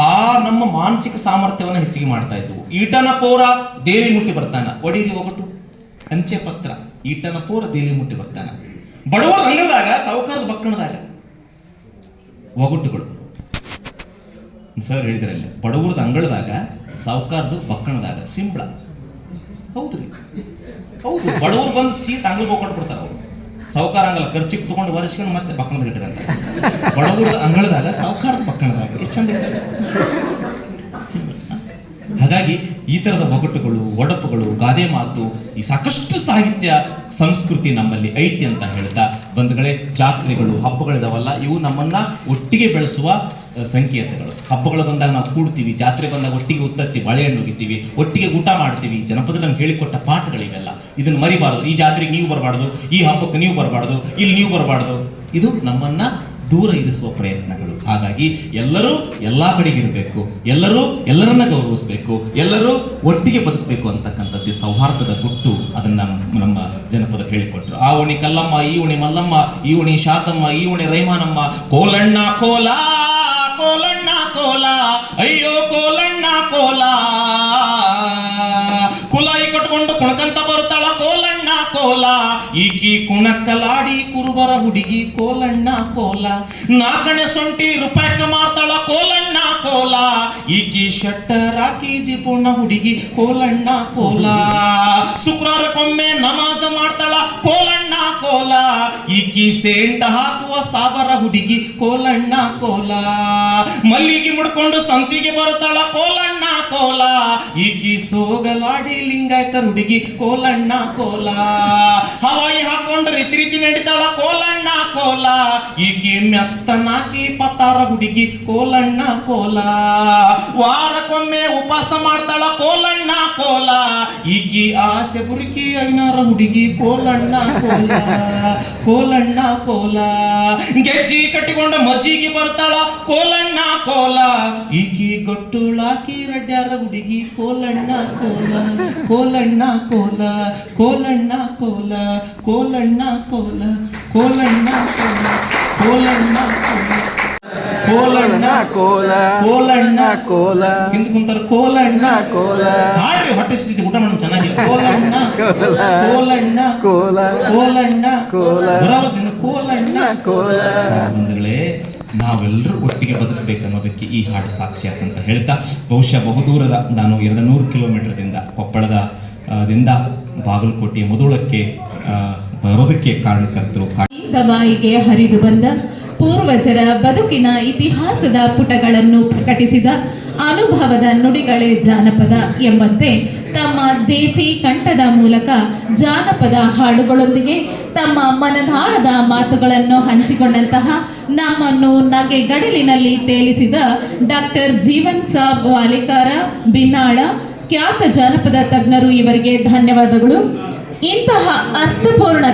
ಆ ನಮ್ಮ ಮಾನಸಿಕ ಸಾಮರ್ಥ್ಯವನ್ನು ಹೆಚ್ಚಿಗೆ ಮಾಡ್ತಾ ಇದ್ವು. ಈಟನ ಪೋರ ದೇಲಿ ಮುಟ್ಟಿ ಬರ್ತಾನ, ಒಡೀರಿ ಒಗಟು ಅಂಚೆ ಪತ್ರ, ಈಟನ ಪೋರ ದೇಲಿ ಮುಟ್ಟಿ ಬರ್ತಾನ. ಬಡವರ ಅಂಗಳದಾಗ, ಸಾವುಕಾರದ ಬಕ್ಕಣದಾಗ ಒಗಟುಗಳು. ಸರ್ ಹೇಳಿದ್ರಲ್ಲ, ಬಡವರದ ಅಂಗಳದಾಗ, ಸಾವುಕಾರದು ಬಕ್ಕಣದಾಗ. ಸಿಂಬಳ. ಹೌದ್ರಿ, ಹೌದು. ಬಡವರು ಬಂದು ಸೀಟ್ ಅಂಗಲ್ಗೆ ಹೋಗ್ಕೊಟ್ಬಿಡ್ತಾರ. ಅವರು ಸಾವುಕಾರ ಅಂಗಲ್ಲ, ಖರ್ಚಿಗೆ ತಗೊಂಡು ವರ್ಷಕೊಂಡು ಮತ್ತೆ ಬಕ್ಕಣದ ಇಟ್ಟಿರಂತ. ಬಡವರದ ಅಂಗಳದಾಗ, ಸಾವುಕಾರದ ಬಕ್ಕಣದಾಗ. ಎಷ್ಟು ಚಂದ ಇರ್ತದೆ. ಹಾಗಾಗಿ ಈ ತರದ ಒಗಟುಗಳು, ಒಡಪುಗಳು, ಗಾದೆ ಮಾತು, ಈ ಸಾಕಷ್ಟು ಸಾಹಿತ್ಯ ಸಂಸ್ಕೃತಿ ನಮ್ಮಲ್ಲಿ ಐತಿ ಅಂತ ಹೇಳ್ತಾ ಬಂಧುಗಳೇ, ಜಾತ್ರೆಗಳು, ಹಬ್ಬಗಳಿದಾವಲ್ಲ, ಇವು ನಮ್ಮನ್ನ ಒಟ್ಟಿಗೆ ಬೆಳೆಸುವ ಸಂಕೇತಗಳು. ಹಬ್ಬಗಳು ಬಂದಾಗ ನಾವು ಕೂಡ್ತೀವಿ, ಜಾತ್ರೆ ಬಂದಾಗ ಒಟ್ಟಿಗೆ ಉತ್ತತ್ತಿ ಬಾಳೆಹಣ್ಣು ಒಗಿತೀವಿ, ಒಟ್ಟಿಗೆ ಊಟ ಮಾಡ್ತೀವಿ. ಜನಪದ ನಮ್ಗೆ ಹೇಳಿಕೊಟ್ಟ ಪಾಠಗಳಿವೆಲ್ಲ. ಇದನ್ನ ಮರಿಬಾರ್ದು. ಈ ಜಾತ್ರೆಗೆ ನೀವು ಬರಬಾರ್ದು, ಈ ಹಬ್ಬಕ್ಕೆ ನೀವು ಬರಬಾರ್ದು, ಇಲ್ಲಿ ನೀವು ಬರಬಾರ್ದು. ಇದು ನಮ್ಮನ್ನ ದೂರ ಇರಿಸುವ ಪ್ರಯತ್ನಗಳು. ಹಾಗಾಗಿ ಎಲ್ಲರೂ ಎಲ್ಲಾ ಕಡೆಗಿರಬೇಕು, ಎಲ್ಲರೂ ಎಲ್ಲರನ್ನ ಗೌರವಿಸಬೇಕು, ಎಲ್ಲರೂ ಒಟ್ಟಿಗೆ ಬದುಕಬೇಕು ಅಂತಕ್ಕಂಥದ್ದು ಸೌಹಾರ್ದದ ಗುಟ್ಟು. ಅದನ್ನ ನಮ್ಮ ಜನಪದ ಹೇಳಿಕೊಟ್ರು. ಆ ಓಣಿ ಕಲ್ಲಮ್ಮ, ಈ ಓಣಿ ಮಲ್ಲಮ್ಮ, ಈ ಓಣಿ ಶಾತಮ್ಮ, ಈ ಓಣಿ ರೈಮಾನಮ್ಮ, ಕೋಲಣ್ಣ ಕೋಲ, ಕೋಲಣ್ಣ ಕೋಲ, ಅಯ್ಯೋ ಕೋಲಣ್ಣ ಕೋಲ, ಕುಲಾಯಿ ಕಟ್ಕೊಂಡು ಕುಣಕಂತ ಬರ್ತಾಳ ಕೋಲಣ್ಣ ಕೋಲ, ಈಕಿ ಕುಣಕ್ಕಲಾಡಿ ಕುರುಬರ ಹುಡುಗಿ ಕೋಲಣ್ಣ ಕೋಲ, ನಾಲ್ಕಣೆ ಸೊಂಟಿ ರೂಪಾಯಕ್ಕ ಮಾರ್ತಾಳ ಕೋಲಣ್ಣ ಕೋಲ, ಈಕಿ ಶಟ್ಟರ್ ಹಾಕಿ ಜಿಪುಣ ಹುಡುಗಿ ಕೋಲಣ್ಣ ಕೋಲ, ಶುಕ್ರವಾರಕ್ಕೊಮ್ಮೆ ನಮಾಜ ಮಾಡ್ತಾಳ ಕೋಲಣ್ಣ ಕೋಲ, ಈಕಿ ಸೇಂಟ ಹಾಕುವ ಸಾಬರ ಹುಡುಗಿ ಕೋಲಣ್ಣ ಕೋಲ, ಮಲ್ಲಿಗೆ ಮುಡ್ಕೊಂಡು ಸಂತಿಗೆ ಬರ್ತಾಳ ಕೋಲಣ್ಣ ಕೋಲ, ಈಕಿ ಸೋಗಲಾಡಿ ಲಿಂಗಾಯತರ ಹುಡುಗಿ ಕೋಲಣ್ಣ ಕೋಲ, ಹವಾಯಿ ಹಾಕೊಂಡು ರೀತಿ ರೀತಿ ನಡಿತಾಳ ಕೋಲಣ್ಣ ಕೋಲ ಈಕಿ ಮೆತ್ತನಾಕಿ ಪತ್ತಾರ ಹುಡುಗಿ ಕೋಲಣ್ಣ ಕೋಲ ವಾರಕ್ಕೊಮ್ಮೆ ಉಪವಾಸ ಮಾಡ್ತಾಳ ಕೋಲಣ್ಣ ಕೋಲ ಈಕಿ ಆಸೆ ಬುರುಕಿ ಐನಾರ ಹುಡುಗಿ ಕೋಲಣ್ಣ ಕೋಲ ಕೋಲಣ್ಣ ಕೋಲ ಗೆಜ್ಜಿ ಕಟ್ಟಿಕೊಂಡ ಮಜ್ಜಿಗೆ ಬರ್ತಾಳ ಕೋಲಣ್ಣ ಕೋಲ ಈಕಿ ಗೊಟ್ಟುಳಾಕಿ ರಡ್ಯಾರ ಹುಡುಗಿ ಕೋಲಣ್ಣ ಕೋಲ ಕೋಲಣ್ಣ ಕೋಲ ಕೋಲಣ್ಣ ಕೋಲ ಕೋಲಣ್ಣ ಕೋಲ ಕೋಲಣ್ಣ ಕೋಲ ಕೋಲಣ್ಣ ಕೋಲ ಕೋಲಣ್ಣ ಕೋಲ ಕೋಲಣ್ಣ ಕೋಲ ಹಿಂದ್ ಕುಂತಾರ ಕೋಲಣ್ಣ ಕೋಲ ಹಾಡ್ರಿ ಹೊಟ್ಟೆ ಸ್ಥಿತಿ ಊಟ ಮಾಡೋಣ ಚೆನ್ನಾಗಿ ಕೋಲಣ್ಣ ಕೋಲ ಕೋಲಣ್ಣ ಕೋಲ ಕೋಲಣ್ಣ ಕೋಲ ಬರಾವತ್ತಿನ ಕೋಲಣ್ಣ ಕೋಲ ಬಂಧುಗಳೇ ನಾವೆಲ್ಲರೂ ಒಟ್ಟಿಗೆ ಬದುಕಬೇಕನ್ನೋದಕ್ಕೆ ಈ ಹಾಡು ಸಾಕ್ಷಿ ಅಂತ ಹೇಳ್ತಾ ಬಹುಶಃ ಬಹುದೂರದ ನಾನು 200 ಕಿಲೋಮೀಟರ್ದಿಂದ ಕೊಪ್ಪಳದ ದಿಂದ ಬಾಗಲಕೋಟೆಯ ಮುಧೋಳಕ್ಕೆ ಬರೋದಕ್ಕೆ ಕಾರಣಕರ್ತರು ಬಾಯಿಗೆ ಹರಿದು ಬಂದ ಪೂರ್ವಜರ ಬದುಕಿನ ಇತಿಹಾಸದ ಪುಟಗಳನ್ನು ಪ್ರಕಟಿಸಿದ ಅನುಭವದ ನುಡಿಗಳೇ ಜಾನಪದ ಎಂಬಂತೆ ತಮ್ಮ ದೇಸಿ ಕಂಠದ ಮೂಲಕ ಜಾನಪದ ಹಾಡುಗಳೊಂದಿಗೆ ತಮ್ಮ ಮನದಾಳದ ಮಾತುಗಳನ್ನು ಹಂಚಿಕೊಂಡಂತಹ ನಮ್ಮನ್ನು ನಗೆಗಡಲಿನಲ್ಲಿ ತೇಲಿಸಿದ ಡಾಕ್ಟರ್ ಜೀವನ್ ಸಾಬ್ ವಾಲಿಕಾರ ಬಿನ್ನಾಳ ಖ್ಯಾತ ಜಾನಪದ ತಜ್ಞರು ಇವರಿಗೆ ಧನ್ಯವಾದಗಳು. ಇಂತಹ ಅರ್ಥಪೂರ್ಣ